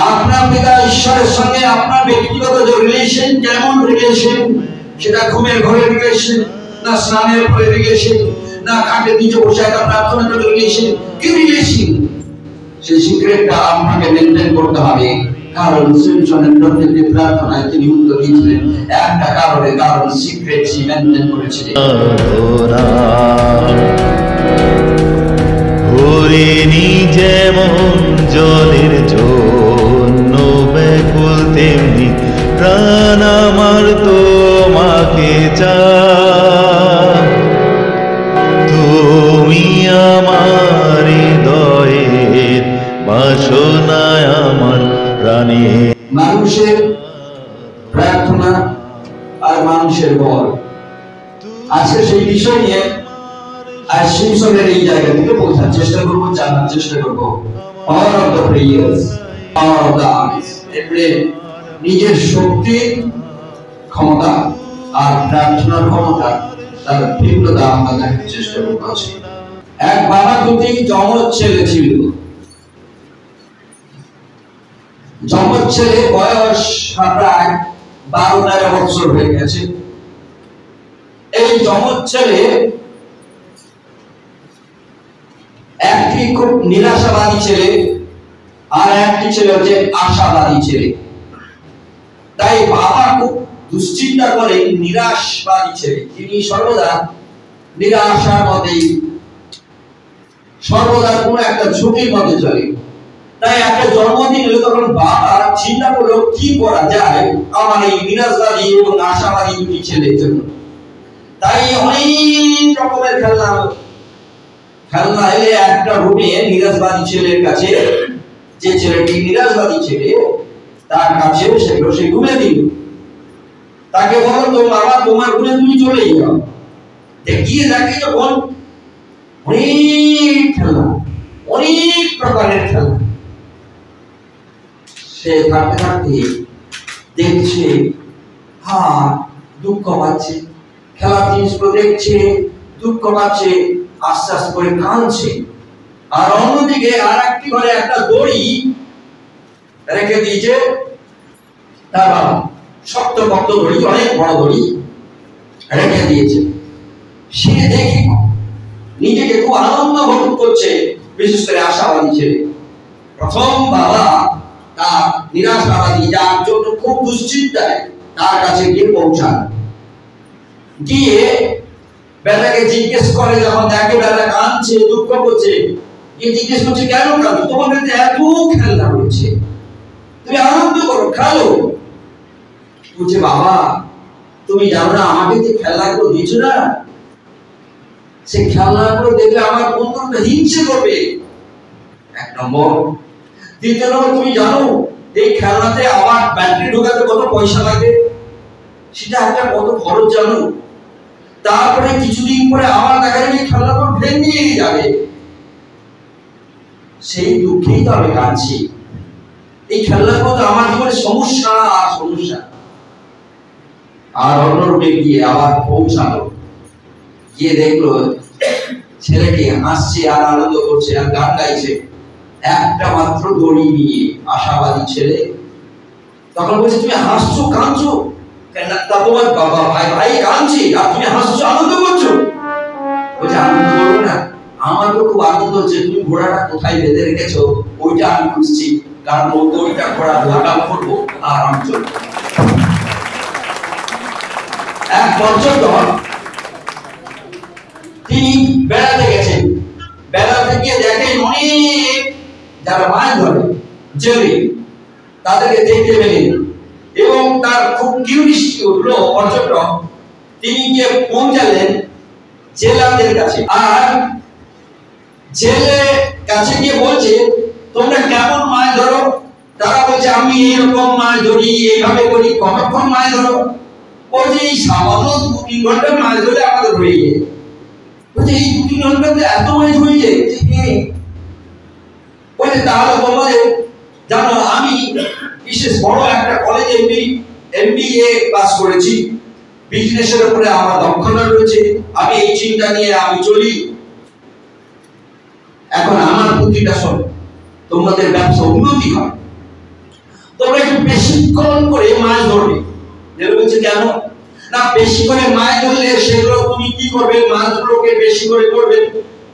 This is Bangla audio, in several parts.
আপনার পিতা ঈশ্বরের সঙ্গে আপনার ব্যক্তিগত যে রিলেশন, কেমন রিলেশন, সেটা ঘুমের ঘরের রিলেশন, না স্নানের ঘরের রিলেশন, না খাটের নিচে বসে একটা প্রার্থনা করে রিলেশন, কি রিলেশন, সেই সিক্রেটটা আপনাকে মেনটেন করতে হবে। কারণ সিমসনের প্রত্যেকটি প্রার্থনায় তিনি উত্তর দিয়েছিলেন একটা কারণে, কারণ সিক্রেট সে মেনটেন করেছিলেন। হরিণী যেমন জলের জন্য ব্যাকুল, তেমনি প্রাণ আমার তোমাকে চায়। তুমি আমার হৃদয়ের বাসনায়, আমার প্রাণে। মানুষের প্রার্থনা আর মানুষের বল, আজকে সেই বিষয় নিয়ে আর সিমসনের এই জায়গা থেকে বোঝার চেষ্টা করবো, জানার চেষ্টা করবো। Power of the prayers, power of the armies, এবারে নিজের শক্তির ক্ষমতা আর প্রার্থনার ক্ষমতা, তার ভিন্নতা আমরা দেখার চেষ্টা করবো। এক বাবা দুটি যমজ ছেলে ছিল। যমজ ছেলে বয়স প্রায় 12-13 বছর হয়ে গেছে। এই যমজ ছেলে একটি খুব নিরাশাবাদী ছেলে, আর একটি ছেলে হচ্ছে আশাবাদী ছেলে। তাই বাবা খুব দুশ্চিন্তা করে নিরাশবাদী ছেলে, তিনি সর্বদা নিরাশার মধ্যে, সর্বদা কোনো একটা ঝুঁকির মধ্যে চলে। তাই একটা জন্মদিন হলো, তখন বাবা চিন্তা করলো কি করা যায় আমার এই নিরাশবাদী এবং আশাবাদী দুটি ছেলের জন্য। তাই অনেক রকমের খেলনা এলে একটা রুমে নিরাশবাদী ছেলের কাছে, যে ছেলেটি নিরাশবাদী ছেলে, তার কাছে সেগুলো সে রুমে দিল। তাকে বলো তো বাবা তোমার রুমে তুমি চলে যাও। গিয়ে দেখে যখন অনেক খেলনা, অনেক প্রকারের খেলনা, সে থাকতে থাকতে দেখছে হ্যাঁ দুঃখ পাচ্ছে, খেলার জিনিসগুলো দেখছে, দুঃখ পাচ্ছে, আস্তে আস্তে করে কাঁদছে। আর অন্যদিকে আর একটি ঘরে একটা দড়ি রেখে দিয়েছে তার বাবা, শক্ত পক্ত দড়ি, অনেক বড় দড়ি রেখে দিয়েছে। সে দেখে নিজেকে খুব আনন্দ ভোগ করছে, বিশেষ করে আশাবাদী ছেলে। প্রথম বাবা তার নিরাশাবাদী, যার জন্য খুব দুশ্চিন্তায়, তার কাছে গিয়ে পৌঁছান। গিয়ে বেটাকে জিজ্ঞেস করে, যখন দেখে বেটা কাঁদছে, দুঃখ করছে, গিয়ে জিজ্ঞেস করছে কেন কাঁদো, তোমার কাছে এত খেলনা রয়েছে, তুমি আনন্দ করো, খেলো। বলছে বাবা তুমি জানো না আমাকে যে খেলনাগুলো দিয়েছো না, সেই খেলনাগুলো দেখলে আমার বন্ধুটা হিংসে করবে, এক নম্বর। দ্বিতীয় নম্বর, তুমি জানো এই খেলনাতে আমার ব্যাটারি ঢোকাতে কত পয়সা লাগে, সেটা একটা কত খরচ জানো। তারপরে কিছুদিন পরে আমার দেখা যাবে খেলনাগুলো ভেঙে যাবে, সেই দুঃখেই তো আমি কাঁদছি। এই খেলনাগুলো তো আমার জীবনে সমস্যা আর সমস্যা। আর অন্য রূপে গিয়ে আবার পৌঁছালো, গিয়ে দেখলো ছেলেটি হাসছে আর আনন্দ করছে আর গান গাইছে, একটা মাত্র দড়ি নিয়ে আশাবাদী ছেলে। তখন বলছে তুমি হাসছো কাঁদছো কেন, তা তোমার বাবা ভাই কাঁদছে আর তুমি হাসছো আনন্দ করছো। বলছে আনন্দ করবো না, আমার তো খুব আনন্দ হচ্ছে, তুমি ঘোড়াটা কোথায় বেঁধে রেখেছো ওইটা আমি খুঁজছি, কারণ ও দড়িটা ঘোড়া লাগাম করবো আর আমি চলবো। এক পর্যটক তিনি বেড়াতে গেছেন, বেড়াতে গিয়ে দেখেন অনেক যারা মাছ ধরে জেলে, তাদেরকে দেখতে পেলেন এবং তার খুব কিউরিয়াসিটি উঠলো। পর্যটক তিনি গিয়ে পৌঁছালেন জেলাদের কাছে, আর জেলে কাছে গিয়ে বলছে তোমরা কেমন মাছ ধরো। তারা বলছে আমি এরকম মাছ ধরি, এইভাবে করি। কতক্ষণ মাছ ধরো? বলছে এই সামান্য 2-3 ঘন্টা মাছ ধরে আমাদের হয়ে যায়। বলছে এই 2-3 ঘন্টাতে এত মাছ হয়ে যায়? বলছে তাহলে তোমাদের জানো আমি বিশেষ বড় একটা কলেজে MBA পাস করেছি, বিজনেসের উপরে আমার দক্ষতা রয়েছে, আমি এই চিন্তা নিয়ে আমি চলি। এখন আমার বুদ্ধিটা শোনো, তোমাদের ব্যবসা উন্নতি হয়, বেশিক্ষণ করে মাছ ধরবে। বলছে কেন না, বেশি করে মাছ ধরলে সেগুলো তুমি কি করবে, মাছগুলোকে বেশি করে করবে,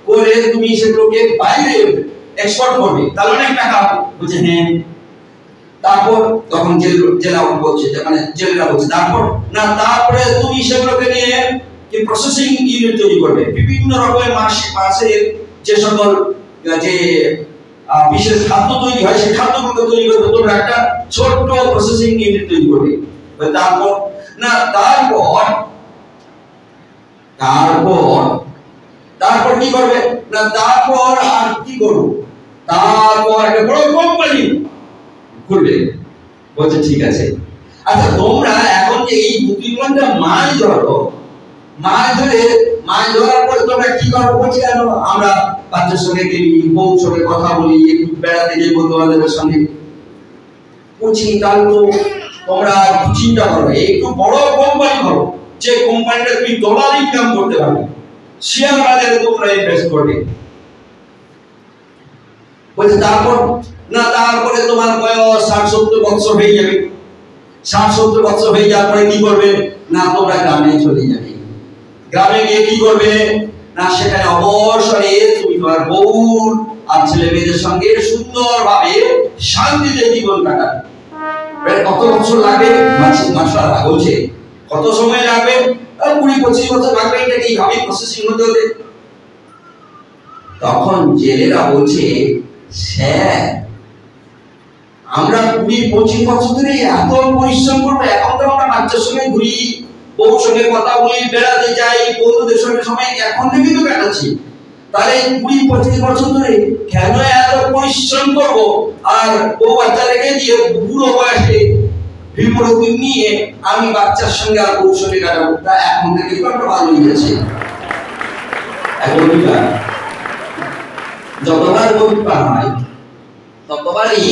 করে তুমি সেগুলোকে বাইরে এক্সপোর্ট করবে, তাহলে অনেক টাকা হবে। বলছে হ্যাঁ। তারপর তখন জেলা বলছে, মানে জেলেরা বলছে তারপর না, তারপরে তুমি সেগুলোকে নিয়ে কি প্রসেসিং ইউনিট তৈরি করবে, বিভিন্ন রকমের মাছের যে সকল যে বিশেষ খাদ্য তৈরি হয় সেই খাদ্যগুলো তৈরি করবে, তোমরা একটা ছোট্ট প্রসেসিং ইউনিট তৈরি করবে। তারপর না, তারপর তারপর কি করবে না, তারপর আর কি করবো, তারপর একটা বড় কোম্পানি খুলবে। বলছে ঠিক আছে। আচ্ছা তোমরা এখন যে এই 2-3 ঘন্টা মাছ ধরো, মাছ ধরার পরে তোমরা কি করো? বলছে জানো, আমরা বাচ্চার সঙ্গে গেলি, বউর সঙ্গে কথা বলি, একটু বেড়াতে যাই বন্ধু বান্ধবের সঙ্গে। বলছি তাহলে তো তোমরা চিন্তা করো, একটু বড় কোম্পানি করো, যে কোম্পানিটা তুমি ডলার ইনকাম করতে পারবে, শেয়ার বাজারে তোমরা ইনভেস্ট করবে। বলছে তারপর না, তারপরে তোমার বয়স 60-70 বছর হয়ে যাবে। 60-70 বছর হয়ে যাওয়ার পরে কি করবে না, তোমরা গ্রামে চলে যাবে। গ্রামে গিয়ে কি করবে না, সেখানে অবসরে তুমি তোমার বউ আর ছেলে মেয়েদের সঙ্গে সুন্দরভাবে শান্তিতে জীবন কাটাবে। কত বছর লাগবে মাশাআল্লাহ বলছে, কত সময় লাগবে? 20-25 বছর লাগবে এটাকে এইভাবে প্রসেসিং হতে হতে। তখন জেলেরা বলছে স্যার, আমরা 20-25 বছর ধরে এত পরিশ্রম করবো, এখন তো আমরা বাচ্চার সঙ্গে ঘুরি, বউর সঙ্গে কথা বলি, বেড়াতে যাই, বন্ধুদের সঙ্গে সময় এখন থেকেই তো কাটাচ্ছি, তাহলে 20-25 বছর ধরে কেন এত পরিশ্রম করবো? আর বউ বাচ্চা রেখে দিয়ে বুড়ো বয়সে বিপরীত নিয়ে আমি বাচ্চার সঙ্গে আর বউর সঙ্গে কাটাবো, তা এখন থেকেই তো আমরা ভালো হয়ে গেছে। এখন যতবার গরিবা হয় ততবারই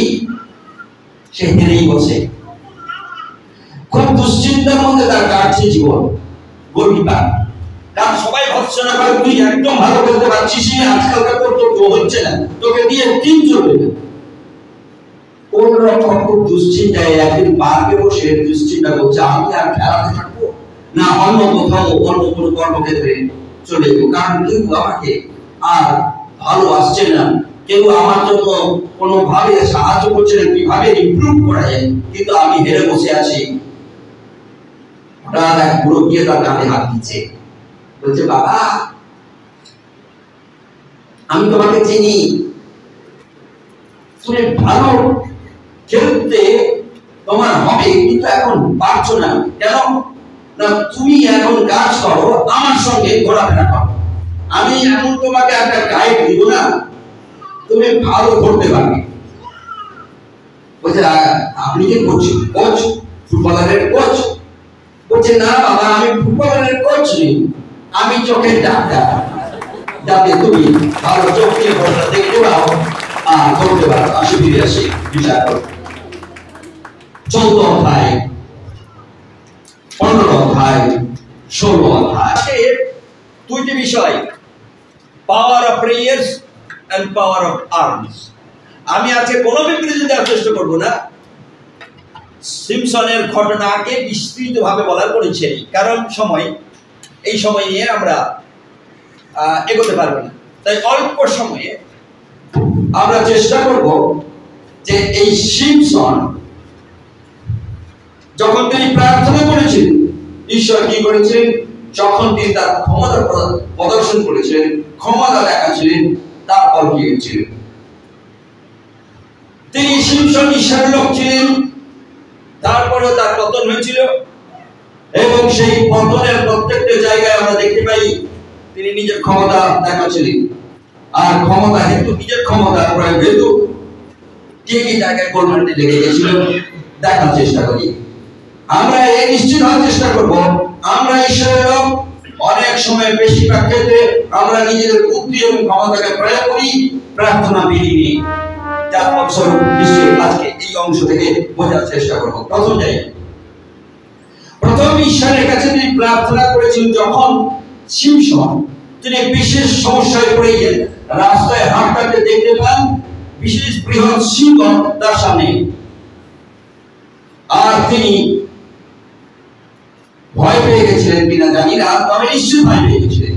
সে হেরেই বসে, খুব দুশ্চিন্তার মধ্যে তার কাটছে জীবন। গরিবা কারণ সবাই ভৎসনা করে, তুই একদম ভালো করতে পারছিস না, আজকালকার তোর হচ্ছে না, তোকে দিয়ে দিন চলবে না। কোন রকম খুব দুশ্চিন্তায় একদিন পার্কে বসে দুশ্চিন্তা করছে, আমি আর খেলাতে থাকবো না অন্য কোথাও অন্য কোনো কর্মক্ষেত্রে চলে যাবো, কারণ কেউ আমাকে আর ভালোবাসছে না, কেউ আমার জন্য কোনোভাবে সাহায্য করছে না, কিভাবে ইমপ্রুভ করা যায়, কিন্তু আমি হেরে বসে আছি। হঠাৎ এক বুড়ো গিয়ে তার কাঁধে হাত দিচ্ছে, বলছে বাবা আমি তোমাকে চিনি, তুমি ভালো খেলতে তোমার হবে, কিন্তু এখন পারছো না কেন না, তুমি এখন কাজ করো, আমার সঙ্গে ঘোরাফেরা করো, আমি এখন তোমাকে একটা গাইড দিব না, তুমি ভালো করতে পারবে। বলছে আপনি কি কোচ? Coach ফুটবলারের coach? বলছে না বাবা, আমি ফুটবলারের কোচ নেই, আমি চোখের ডাক্তার, যাতে তুমি ভালো চোখ দিয়ে বলটা দেখতে পাও আর করতে পারো। আসি ফিরে আসি বিচার করো। 14 অধ্যায়, 15 অধ্যায়, 16 অধ্যায়, দুইটি বিষয়, power of prayers and power of arms. আমি আজকে কোনো বিবৃতি দেওয়ার চেষ্টা করবো না, সিমসনের ঘটনাকে বিস্তৃতভাবে বলার পরিচয়, কারণ এই সময় নিয়ে আমরা এগোতে পারবো না, তাই অল্প সময়ে আমরা চেষ্টা করব যে এই সিমসন যখন তিনি প্রার্থনা করেছিলেন, ঈশ্বর কি করেছিলেন, যখন তিনি তার ক্ষমতা প্রদর্শন করেছিলেন, ক্ষমতা দেখাচ্ছিলেন, তারপর কি হয়েছিলেন? তিনি সিমসন ঈশ্বরের লোক ছিলেন, তারপরে তার পতন হয়েছিল, এবং সেই পতনের প্রত্যেকটা জায়গায় আমরা দেখতে পাই তিনি নিজের ক্ষমতা দেখাচ্ছিলেন, আর ক্ষমতা হেতু নিজের ক্ষমতা প্রয়োগ হেতু কি কি জায়গায় গোলমালটি লেগে গেছিল দেখার চেষ্টা করি। আমরা এই নিশ্চিত হওয়ার চেষ্টা করব, আমরা ঈশ্বরের লোক, অনেক সময় বেশিরভাগ ক্ষেত্রে আমরা নিজেদের বুদ্ধি এবং ক্ষমতাকে প্রয়োগ করি, প্রার্থনা বিধি নিয়ে, যার ফলস্বরূপ নিশ্চয়ই আজকে এই অংশ থেকে বোঝার চেষ্টা করব। প্রথম ঈশ্বরের কাছে তিনি প্রার্থনা করেছিলেন যখন সিমসন তিনি বিশেষ সমস্যায় পড়ে গেলেন, রাস্তায় হাঁটতে দেখতে পান বিশেষ বৃহৎ সিংহ তার সামনে। তিনি ভয় পেয়ে গেছিলেন কিনা জানি না, তবে নিশ্চয়ই ভয় পেয়ে গেছিলেন।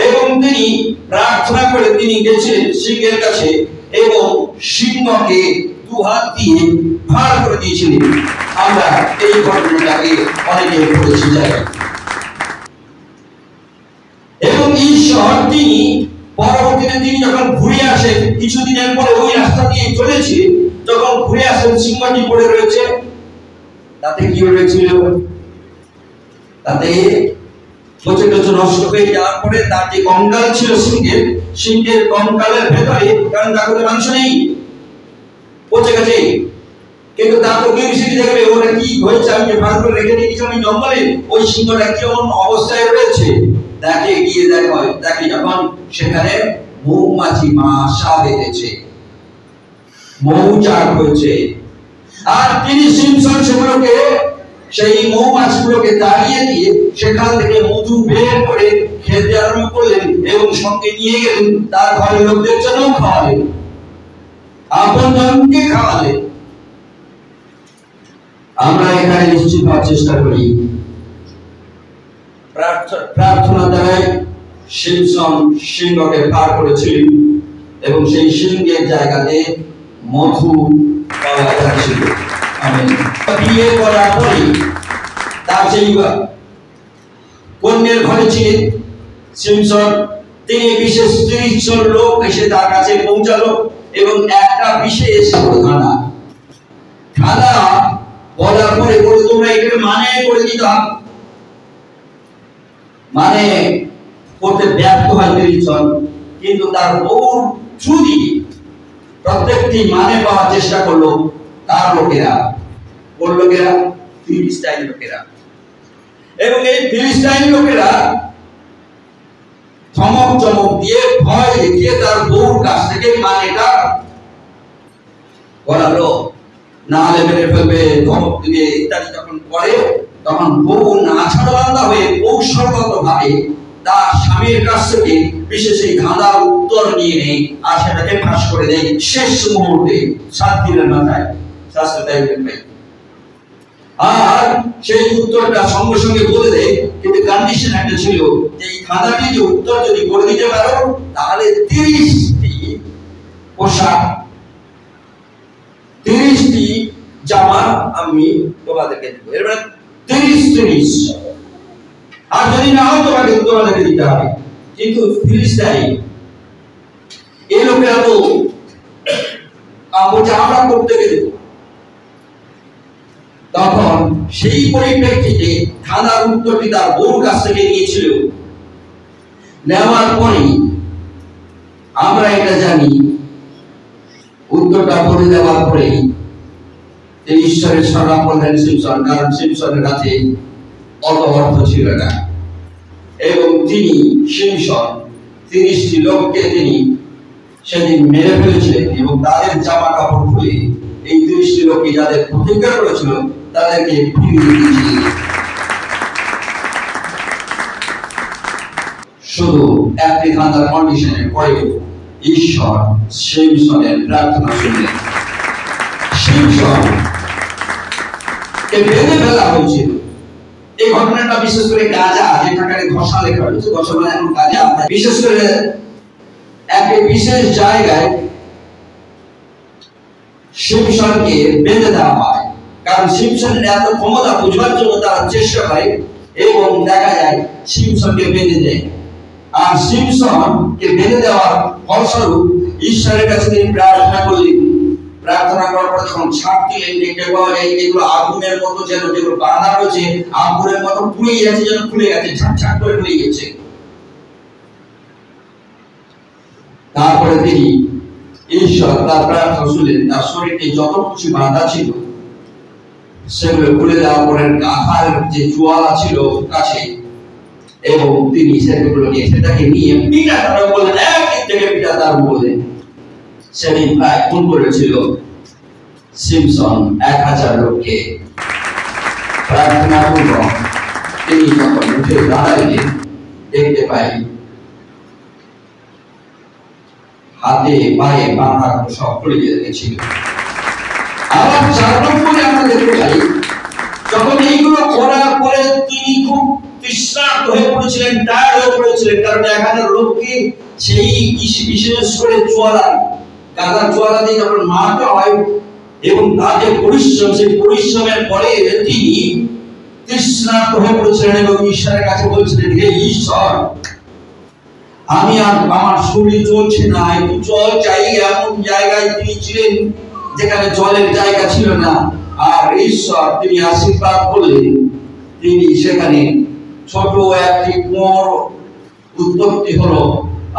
এবং তিনি প্রার্থনা করে তিনি গেছিলেন সিংহের কাছে এবং সিংহকে দুহাত দিয়ে ভার করে দিয়েছিলেন। আমরা এই ঘটনাটাকে অনেকে পড়েছি যাই। এবং ঈশ্বর তিনি পরবর্তীতে তিনি যখন ঘুরে আসেন, কিছুদিনের পরে ওই রাস্তা দিয়ে চলেছে, যখন ঘুরে আসেন সিংহটি পড়ে রয়েছে, তাতে কি হয়েছিল? তাতে প্রচন্ড নষ্ট হয়ে যাওয়ার পরে তার যে কঙ্কাল ছিল সিংহের কঙ্কালের ভেতরে, কারণ তাকে মাংস নেই, পচে গেছে, কিন্তু তার তো কিউরিসিটি দেখবে ওরা কি হয়েছে, আমি যে ভাগ করে রেখে দিয়েছি আমি জঙ্গলে, ওই সিংহটা কেমন অবস্থায় রয়েছে দেখে গিয়ে দেখে যখন সেখানে মৌমাছি বাসা বেঁধেছে, মৌচাক হয়েছে। আর তিনি সিমসন সেগুলোকে, সেই মৌমাছিগুলোকে তাড়িয়ে দিয়ে সেখান থেকে মধু বের করে খেতে আরম্ভ করলেন এবং সঙ্গে নিয়ে গেলেন, তার ঘরের লোকদের জন্য খাওয়ালেন, আপনজনকে খাওয়ালেন। আমরা এখানে নিশ্চিত হওয়ার চেষ্টা করি প্রার্থনা দ্বারাই সিমসন সিংহকে পার করেছিলেন এবং সেই সিংহের জায়গাতে মধু পাওয়া যাচ্ছিল। বিয়ে করার পরে তার সেই কন্যার ঘরে ছিলেন সিমসন, তিনি বিশেষ 30 জন লোক এসে তার কাছে পৌঁছালো এবং একটা বিশেষ খানা বলার পরে বলে তোমরা এটাকে মানে করে দিতাম, মানে করতে ব্যর্থ হয় 30 জন, কিন্তু তার বউর চুরি প্রত্যেকটি মানে পাওয়ার চেষ্টা করলো তার লোকেরা, কোন লোকেরা? ফিলিস্তাইন লোকেরা। এবং এই ফিলিস্তাইন লোকেরা ধমক চমক দিয়ে ভয় দেখিয়ে তার বউর কাছ থেকে মানেটা বলালো, না হলে মেরে ফেলবে, ধমক দিয়ে ইত্যাদি যখন করে, তখন বউ নাছাড়বান্দা হয়ে কৌশলগত ভাবে তার স্বামীর কাছ থেকে বিশেষ এই ধাঁধার উত্তর নিয়ে নেই আর সেটাকে ফাঁস করে দেয় শেষ মুহূর্তে, 7 দিনের মাথায় শাস্ত্রে দেয়। আর সেই উত্তরটা সঙ্গে সঙ্গে বলে দেয়, কিন্তু কন্ডিশন একটা ছিল যে এই ধাঁধাটি যে উত্তর যদি করে দিতে পারো তাহলে 30টি পোশাক, 30টি জামা আমি তোমাদেরকে দেবো। এবার 30 আর যদি না হয় তোমাদেরকে দিতে হবে। কিন্তু ফিলিস্তাইন এই লোকেরা তো আমরা করতে গেলে, তখন সেই পরিপ্রেক্ষিতে ধাঁধার উত্তরটি তার বউর কাছ থেকে নিয়েছিল। নেওয়ার পরে আমরা এটা জানি, উত্তরটা বলে দেওয়ার পরে ঈশ্বরের শরণ করলেন সিমসন, কারণ সিমসনের কাছে অত অর্থ ছিল না। এবং তিনি সিমসন 30টি লোককে তিনি সেদিন মেরে ফেলেছিলেন এবং তাদের জামা কাপড় খুলে এই 30টি লোককে যাদের প্রতিজ্ঞা করেছিল তাদেরকে ফিরিয়ে দিয়েছিলেন। শুধু একটি ধাঁধার কন্ডিশনের পরে ঈশ্বর সিমসনের প্রার্থনা শুনলেন। সিমসন কে বেঁধে ফেলা হয়েছিল। এই ঘটনাটা বিশেষ করে গাজা, যেখানে ঘষা লেখা হয়েছে, ঘষা মানে এখন গাজা, বিশেষ করে একটি বিশেষ জায়গায় সিমসনকে বেঁধে দেওয়া হয়, কারণ সিমসনের এত ক্ষমতা বুঝবার জন্য তারা চেষ্টা করে এবং দেখা যায় সিমসনকে বেঁধে দেয়। আর সিমসনকে বেঁধে দেওয়ার ফলস্বরূপ ঈশ্বরের কাছে তিনি প্রার্থনা করলেন। প্রার্থনা করার পর যখন ছাপ দিলেন, দেখতে পাওয়া যায় এগুলো আগুনের মতো, যেন যেগুলো বাঁধা রয়েছে আগুনের মতো পুড়ে গেছে, যেন খুলে গেছে, ঝাঁকঝাঁক করে খুলে গেছে। তারপরে তিনি ঈশ্বর তার প্রার্থনা শুনলেন, তার শরীরে যত কিছু বাঁধা ছিল সেগুলো খুলে দেওয়া পরে গাধার যে জোয়ালা ছিল কাছে, এবং তিনি সেগুলো নিয়ে সেটাকে নিয়ে পিঠা তারা বললেন, একদিক থেকে পিঠা তার বললেন। সেদিন প্রায় খুন করেছিল সিমসন 1000 লোককে। প্রার্থনা পূর্বক তিনি যখন উঠে দাঁড়াইলেন, দেখতে পাই হাতে পায়ে বাঁধা সব খুলে গেছিল। আবার 4 নম্বরে আমরা দেখতে পাই টায়ার্ড হয়ে পড়েছিলেন, কারণ এখানে লোককে সেই বিশেষ করে চোয়ালা, গাধার চোয়ালা দিয়ে যখন মারতে হয় এবং তার যে পরিশ্রম, সেই পরিশ্রমের পরে তিনি তৃষ্ণার্ত হয়ে পড়েছিলেন এবং ঈশ্বরের কাছে বলছিলেন, হে ঈশ্বর, আমি আর আমার শরীর চলছে না, একটু জল চাই। এমন জায়গায় তিনি ছিলেন যেখানে জলের জায়গা ছিল না, আর ঈশ্বর তিনি আশীর্বাদ করলেন। তিনি সেখানে ছোট একটি কুয়োর উৎপত্তি হলো,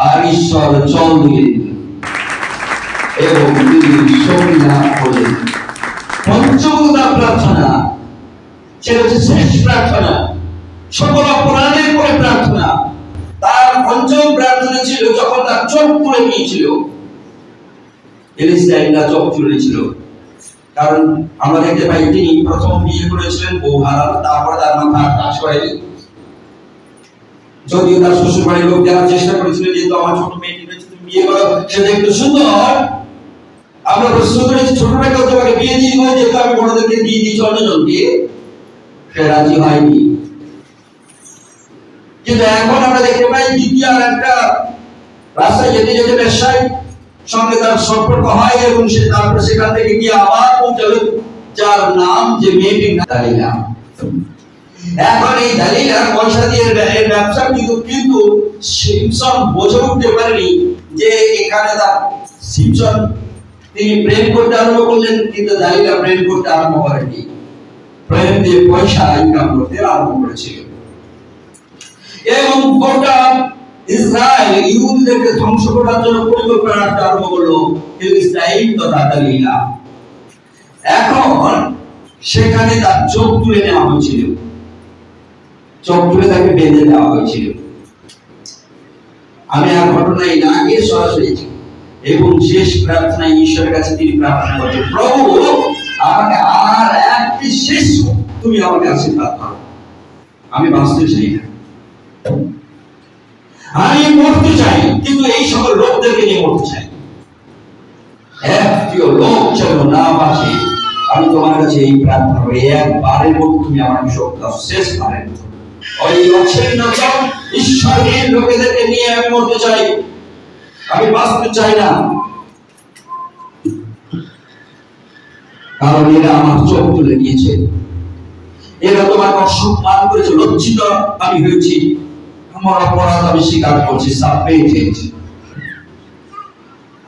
আর ঈশ্বর জল দিলেন এবং তিনি শক্তি লাভ করলেন। পঞ্চমদা প্রার্থনা, সেটা হচ্ছে শেষ প্রার্থনা, সকল অপরাধের পরে প্রার্থনা। তার পঞ্চম প্রার্থনা ছিল যখন তার চোখ তুলে নিয়েছিল, ফিলিস্তিনরা চোখ তুলেছিল। কারণ আমরা দেখতে পাই তিনি প্রথম বিয়ে করেছিলেন বউ হারান, তারপরে তার মাথা কাজ করেনি। যদিও তার শ্বশুর বাড়ির লোক দেওয়ার চেষ্টা করেছিল, যেহেতু আমার ছোট মেয়েটি রয়েছে, তুমি বিয়ে করো, সে দেখতে সুন্দর, আমরা প্রশ্ন করেছি ছোট মেয়েকেও তোমাকে বিয়ে দিয়ে দিব, যেহেতু আমি বড়দেরকে দিয়ে দিয়েছি অন্যজনকে, সে রাজি হয়নি। কিন্তু এখন আমরা দেখতে পাই দ্বিতীয় আর একটা রাস্তায় যেতে যেতে ব্যবসায় সঙ্গে তার সম্পর্ক হয় এবং সে তারপর সেখান থেকে গিয়ে আবার পৌঁছালো যার নাম, যে মেয়েটির নাম দালিলা। এখন এই দালিলার পয়সা দিয়ে ব্যবসা, কিন্তু সিমসন বুঝে উঠতে পারেনি যে এখানে তার সিমসন তিনি প্রেম করতে আরম্ভ করলেন, কিন্তু দালিলা প্রেম করতে আরম্ভ করেনি, প্রেম দিয়ে পয়সা ইনকাম করতে আরম্ভ করেছিল। এবং গোটা ইসরায়েল ইহুদিদেরকে ধ্বংস করার জন্য পরিকল্পনা আরম্ভ করলো ফিলিস্তিন তথা দালিলা। এখন সেখানে তার চোখ তুলে নেওয়া হয়েছিল, চোখ তুলে তাকে বেঁধে দেওয়া হয়েছিল। আমি আর ঘটনায় না গিয়ে সরাসরি এবং শেষ প্রার্থনায় ঈশ্বরের কাছে তিনি প্রার্থনা করছেন, প্রভু আমাকে আর একটি শেষ তুমি আমাকে আশীর্বাদ করো, আমি বাঁচতে চাই না, আমি মরতে চাই, কিন্তু এই সকল লোকদেরকে নিয়ে মরতে চাই, একটিও লোক যেন না বাঁচে। আমি তোমার কাছে এই প্রার্থনা করি, একবারের মতো তুমি আমাকে শক্তি দাও, শেষবারের মতো। ওই অচ্ছিন্নতম ঈশ্বরের লোকেদেরকে নিয়ে আমি মরতে চাই, আমি বাঁচতে চাই না, কারণ এরা আমার চোখ তুলে নিয়েছে, এরা তোমাকে অসম্মান করেছে, লজ্জিত আমি হয়েছি, আমার অপরাধ আমি স্বীকার করছি, সাবমিটেড।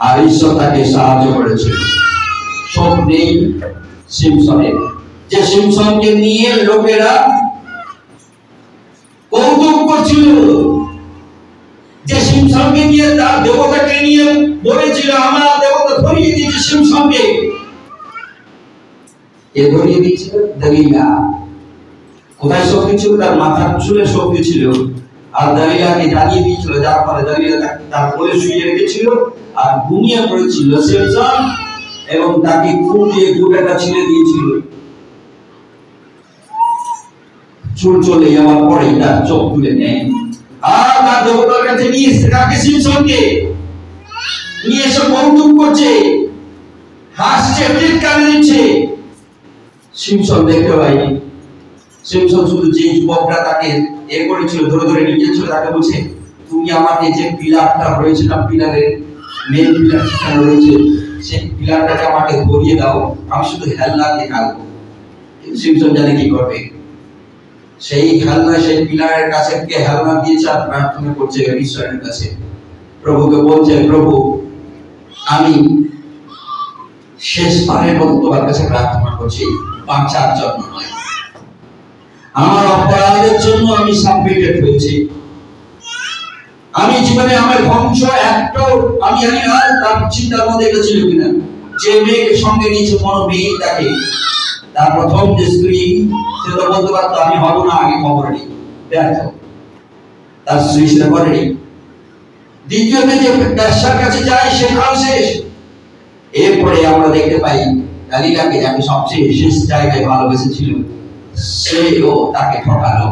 আর ঈশ্বর তাকে সাহায্য করেছিল। সব নেই সিমসনের, যে সিমসনকে নিয়ে লোকেরা কৌতুক করছিল, যে সিমসনকে নিয়ে তার দেবতাকে নিয়ে বলেছিল আমার দেবতা ধরিয়ে দিয়েছে সিমসনকে, এ ধরিয়ে দিয়েছিল দালিলা। কোথায় শক্তি ছিল? তার মাথার চুলে শক্তি ছিল, আর দালিলাকে জানিয়ে দিয়েছিল, যার ফলে দালিলা তার কোলে শুয়ে রেখেছিল আর ঘুমিয়ে পড়েছিল সিমসন, এবং তাকে খুব দিয়ে গোটাটা ছিঁড়ে দিয়েছিল। চুল চলে যাওয়ার পরে তার চোখ তুলে নেয়, আর তার দেবতার কাছে নিয়ে এসে তাকে সিমসনকে নিয়ে এসে কৌতুক করছে, হাসছে, চিৎকার দিচ্ছে। সিমসন দেখতে পায়নি। সিমসন শুধু যে যুবকরা তাকে এ করেছিল, ধরে ধরে নিয়ে ছিল, তাকে বলছে, তুমি আমাকে যে পিলারটা রয়েছে না, পিলারের মেন পিলার সেখানে রয়েছে, সেই পিলারটাকে আমাকে ধরিয়ে দাও, আমি শুধু হেলনা দেখাবো। কিন্তু সিমসন জানে কি করবে, সেই হেলনা সেই পিলারের কাছে গিয়ে হেলনা দিয়েছে আর প্রার্থনা করছে ঈশ্বরের কাছে, প্রভুকে বলছে, প্রভু আমি শেষবারের মতো তোমার কাছে প্রার্থনা করছি, বাঁচার জন্য নয়, আমার অপরাধের জন্য আমি সাবমিটেড হয়েছি, আমি জীবনে আমার ধ্বংস একটাও আমি জানি না তার চিন্তার মধ্যে এটা ছিল কিনা। যে মেয়েকে সঙ্গে নিয়েছে কোনো মেয়ে, তাকে তার প্রথম যে স্ত্রী, সে তো বলতে পারতো আমি হব না, আগে খবর নেই, ব্যর্থ, তার স্ত্রী সেটা করেনি। দ্বিতীয়তে যে ব্যবসার কাছে যায়, সেখান শেষ। এরপরে আমরা দেখতে পাই দালিলাকে, যাকে সবচেয়ে শেষ জায়গায় ভালোবেসেছিল, সেও তাকে ঠকালো।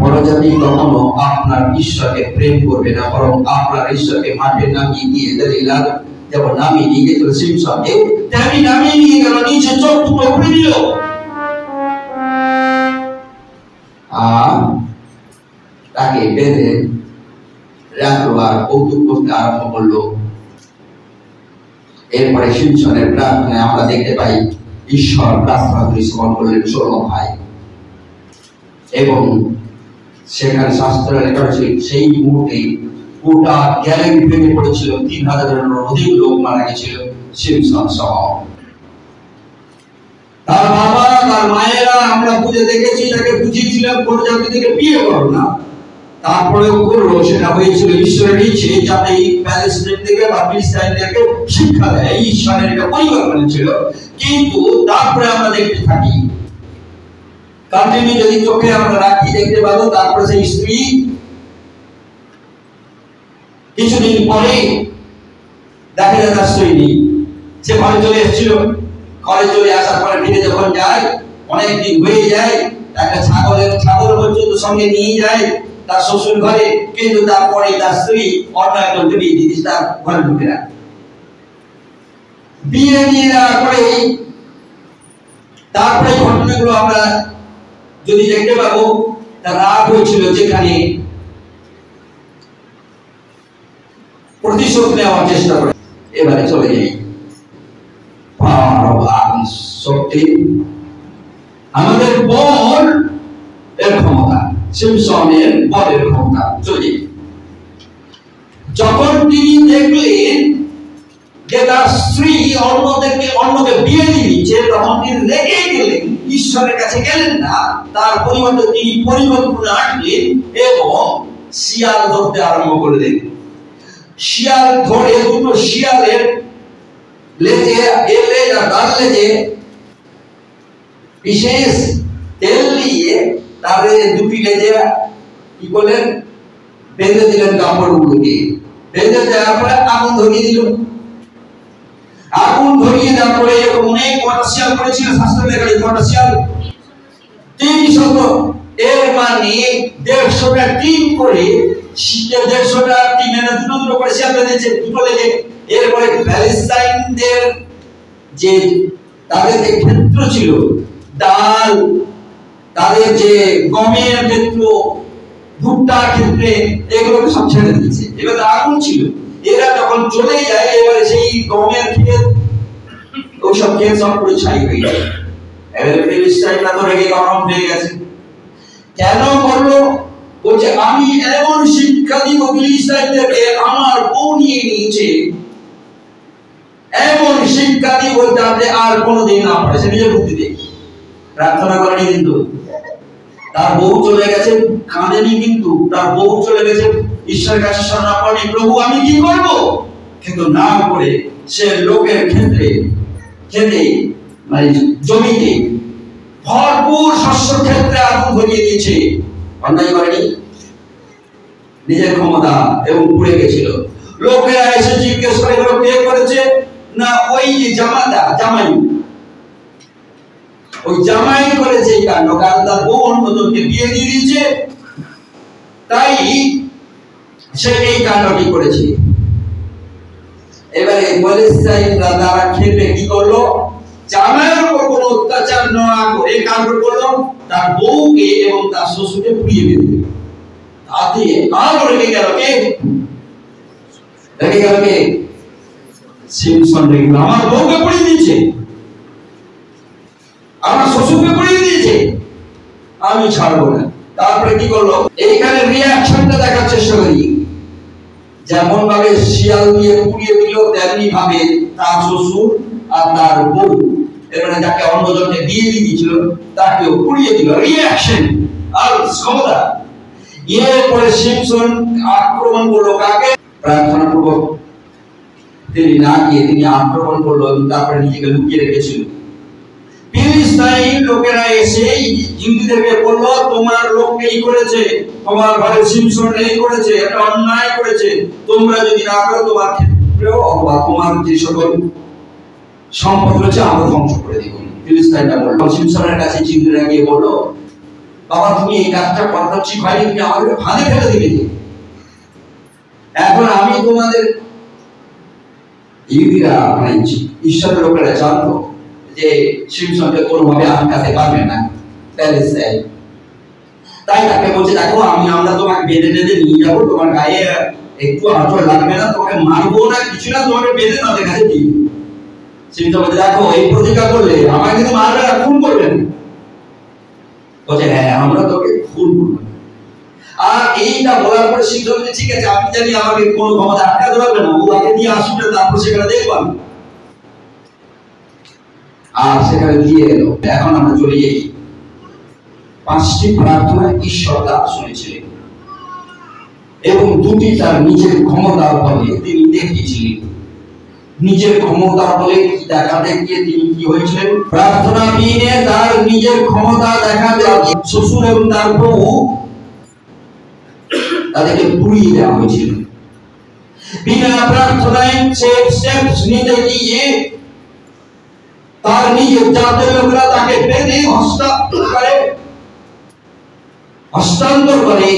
পরজাতি কখনো আপনার ঈশ্বরকে প্রেম করবে না, বরং আপনার ঈশ্বরকে মাঠে নামিয়ে দিয়ে দালিলা যেমন নামিয়ে নিয়ে গেছিল সিমসনকে, তেমনি নামিয়ে নিয়ে গেল, নিচে চোখ দুটো উপরে দিল। আর তাকে বেঁধে রাখলো আর কৌতুক করতে আরম্ভ করলো। এরপরে সিমসনের প্রার্থনায় আমরা দেখতে পাই ঈশ্বর প্রার্থনাগুলি শ্রবণ করলেন 16 ভাই, এবং সেখানে শাস্ত্রে লেখা আছে সেই মুহূর্তে গোটা গ্যালারি ভেঙে পড়েছিল, 3000-এরও অধিক লোক মারা গেছিল সিমসন সহ। তার বাবা তার মায়েরা আমরা বুঝে দেখেছি, তাকে বুঝিয়েছিলাম প্রজাতি থেকে বিয়ে করো না, তারপরেও করলো। সেটা হয়েছিল ঈশ্বরের ইচ্ছে, যাতে এই প্যালেস্টাইন থেকে বা ফিলিস্তাইনদেরকে শিক্ষা দেয়। ঈশ্বরের একটা পরিকল্পনা ছিল। কিন্তু তারপরে আমরা দেখতে থাকি, কন্টিনিউ যদি চোখে আমরা রাখি দেখতে পাবো, তারপরে সেই স্ত্রী কিছুদিন পরে দেখা যায় তার স্ত্রী নেই। সে ঘরে চলে এসেছিল, ঘরে চলে আসার পরে ফিরে যখন যায়, অনেকদিন হয়ে যায়, একটা ছাগল পর্যন্ত সঙ্গে নিয়ে যায় তার শ্বশুর ঘরে। কিন্তু তারপরে তার স্ত্রী অন্য একজনকে বিয়ে দিয়ে দিচ্ছে, তার ঘরে ঢুকে না। বিয়ে নিয়ে যাওয়ার পরে তারপরে ঘটনাগুলো আমরা যদি দেখতে পাবো, তার রাগ হয়েছিল, যেখানে প্রতিশোধ নেওয়ার চেষ্টা করে। এবারে চলে যাই শক্তি, আমাদের বল এর ক্ষমতা, সিমসনের বলের ক্ষমতা। চলে যখন তিনি দেখলেন যে তার স্ত্রী অন্যকে বিয়ে দিয়ে দিচ্ছে, তখন তিনি রেগে গেলেন, ঈশ্বরের কাছে গেলেন না, তার পরিবর্তে তিনি পরিকল্পনা আনলেন এবং শিয়াল ধরতে আরম্ভ করলেন। শিয়াল ধরে দুটো শিয়ালের লেজে তার লেজে বিশেষ তেল দিয়ে তাদের দুটি লেজে কি করলেন, বেঁধে দিলেন কাপড়গুলোকে। বেঁধে দেওয়ার পরে আগুন ধরিয়ে দিল। আগুন ধরিয়ে দেওয়ার পরে এরকম অনেক কটা শিয়াল করেছিল, শাস্ত্রে লেখা আছে কটা শিয়াল 300। এর মানে 150টা টিম করে, 150টা টিমের দুটো করে শিয়াল বেঁধেছে, দুটো লেগে। এরপরে প্যালেস্টাইনদের যে তাদের যে ক্ষেত্র ছিল, ডাল, তাদের যে গমের ক্ষেত্র, ভুট্টার ক্ষেত্রে, এগুলোকে সব ছেড়ে দিয়েছে। এবার আগুন ছিল, এরা যখন চলে যায়, এবারে সেই গমের ক্ষেত, ওইসব ক্ষেত সব পুরো ছাই হয়ে যায়। এবারে ফিলিস্তাইনরা তো রেগে গরম হয়ে গেছে। কেন করলো? বলছে আমি এমন শিক্ষা দিব ফিলিস্তাইনদেরকে, আমার বউ নিয়ে নিয়েছে, এমন শিক্ষা দিব যাতে আর কোনোদিন না পড়ে। সে নিজের বুদ্ধিতে প্রার্থনা করেনি, কিন্তু তার বউ চলে গেছে, কাঁদেনি, কিন্তু তার বউ চলে গেছে, ঈশ্বরের কাছে শরণা করেনি, প্রভু আমি কি করব? কিন্তু না করে সে লোকের ক্ষেত্রে মানে জমিতে ভরপুর শস্য ক্ষেত্রে আগুন ধরিয়ে দিয়েছে। অন্যায় করেনি, নিজের ক্ষমতা, এবং পুড়ে গেছিল। লোকেরা এসে জিজ্ঞেস করে কে করেছে? না, ওই যে জামাই, ওই জামাই করেছে এই কাণ্ড, কারণ তার বউ অন্যজনকে বিয়ে দিয়ে দিয়েছে, তাই সে এই কাণ্ডটি করেছে। এবারে প্যালেস্টাইনরা তারা খেপে কি করলো? জামাইয়ের উপর কোনো অত্যাচার না করে কাণ্ড করলো, তার বউকে এবং তার শ্বশুরকে পুড়িয়ে দিল। তাতে আর রেগে গেল কে? সিমসন রেগে গেল, আমার বউকে পুড়িয়ে দিয়েছে, আমার শ্বশুরকে পুড়িয়ে দিয়েছে, আমি ছাড়বো না। তারপরে কি করলো? এইখানে রিঅ্যাকশনটা দেখার চেষ্টা করি। যেমন ভাবে শিয়াল দিয়ে পুড়িয়ে দিল, তেমনি ভাবে তার শ্বশুর আর তার বউ, এবারে যাকে অন্যজনকে বিয়ে দিয়ে দিয়েছিল, তাকেও পুড়িয়ে দিল। রিঅ্যাকশন আর ক্ষমতা। এরপরে সিমসন আক্রমণ করলো কাকে? প্রার্থনা পূর্বক তিনি না গিয়ে তিনি আক্রমণ করলো, এবং তারপরে নিজেকে লুকিয়ে রেখেছিল। ফিলিস্তাইন লোকেরা এসে ইহুদিদেরকে বলল, তোমার লোক এই করেছে, তোমার ঘরে সিমসন এই করেছে, এটা অন্যায় করেছে, তোমরা যদি না করো তোমার ক্ষেত্রেও অথবা তোমার যে সকল সম্পদ রয়েছে আমরা ধ্বংস করে দিব। ফিলিস্তাইনরা বলল, সিমসনের কাছে ইহুদিরা গিয়ে বলল, বাবা তুমি এই কাজটা করতে ঠিক হয়নি, তুমি আমাকে ফাঁদে ফেলে দিবে। এখন আমি তোমাদের, ইহুদিরা মানে ঈশ্বরের লোকেরা জানতো যে সিমসনকে কোনোভাবে আটকাতে পারবে না প্যালেস্টাইন। তাই তাকে বলছে, দেখো আমরা তোমাকে বেঁধে বেঁধে নিয়ে যাবো, তোমার গায়ে একটু আঁচড় লাগবে না, তোমাকে মারবো না, কিছু না, তোমাকে বেঁধে তাদের কাছে দিই। সিমসন বলছে, দেখো এই প্রতিজ্ঞা করলে আমাকে কিন্তু মারবে না, খুন করবে না। বলছে, হ্যাঁ আমরা তোকে খুন করবো। আর এইটা বলার পরে সিমসন বলছে, ঠিক আছে, আপনি জানি আমাকে কোনো ক্ষমতা আটকাতে পারবে না, ও আগে দিয়ে আসবে, তারপর সেখানে দেখবেন। আর সেখানে দিয়ে গেল। এখন আমরা চলে যাই 5টি প্রার্থনা ঈশ্বর তার শুনেছিলেন এবং 2টি তার নিজের ক্ষমতার বলে তিনি দেখিয়েছিলেন। নিজের ক্ষমতার বলে দেখাতে গিয়ে তিনি কি হয়েছিলেন? প্রার্থনা বিনে তার নিজের ক্ষমতা দেখাতে শ্বশুর এবং তার বউ তাদেরকে পুড়িয়ে দেওয়া হয়েছিল। বিনা প্রার্থনায় সে স্টেপস নিতে গিয়ে তার নিজের জাতের লোকরা তাকে বেঁধে হস্তান্তর করে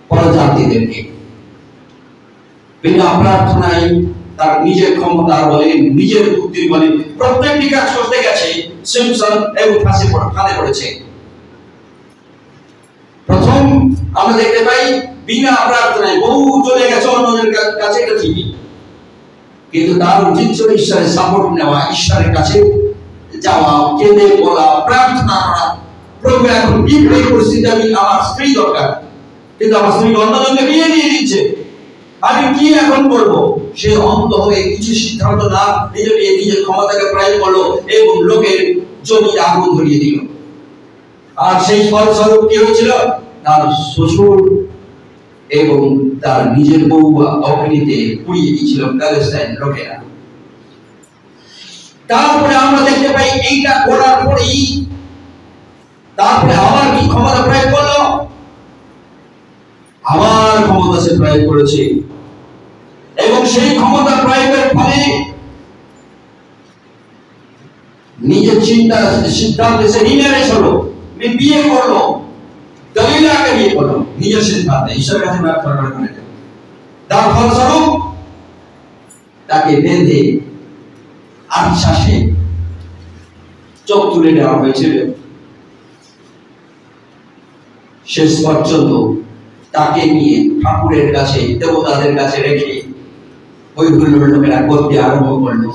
পরজাতিদেরকে। বিনা প্রার্থনায় তার নিজের ক্ষমতা বলে, নিজের বুদ্ধির বলে প্রত্যেকটি কাজ করতে গেছে সিমসন এবং ফাঁদে পড়েছে। প্রথম আমরা দেখতে পাই বিনা প্রার্থনায় বহু চলে গেছে অন্যদের কাছে, এটা ঠিকই, কিন্তু তার উচিত ছিল ঈশ্বরের সাপোর্ট নেওয়া, ঈশ্বরের কাছে যাওয়া, কেঁদে বলা, প্রার্থনা করা, প্রভু এখন কি পরিস্থিতি, আমি আমার স্ত্রী দরকার, কিন্তু আমার স্ত্রী অন্যজনকে বিয়ে দিয়ে দিচ্ছে, আমি কি এখন করবো? সে অন্ধ হয়ে কিছু সিদ্ধান্ত না নিজের ক্ষমতাকে প্রয়োগ করলো এবং লোকের জমি আগুন ধরিয়ে দিল। আর সেই ফলস্বরূপ কি হয়েছিল? তার শ্বশুর এবং তার নিজের বউ অগ্নিতে পুড়িয়ে দিয়েছিল প্যালেস্টাইন লোকেরা। তারপরে আমরা দেখতে পাই এইটা করার পরেই তারপরে আবার কি ক্ষমতা প্রয়োগ করলো? আবার ক্ষমতা সে প্রয়োগ করেছে এবং সেই ক্ষমতা প্রয়োগের ফলে নিজের চিন্তা সিদ্ধান্তে সে রিম্যারেজ হলো, বিয়ে করলো, দলিলাকে বিয়ে করলো নিজের সিদ্ধান্তে, ঈশ্বরের কাছে প্রার্থনা করে। তার ফলস্বরূপ তাকে বেঁধে আশ্বাসে চোখ তুলে দেওয়া হয়েছিল। শেষ পর্যন্ত তাকে নিয়ে ঠাকুরের কাছে, দেবতাদের কাছে রেখে ওইগুলো লোকেরা করতে আরম্ভ করলো।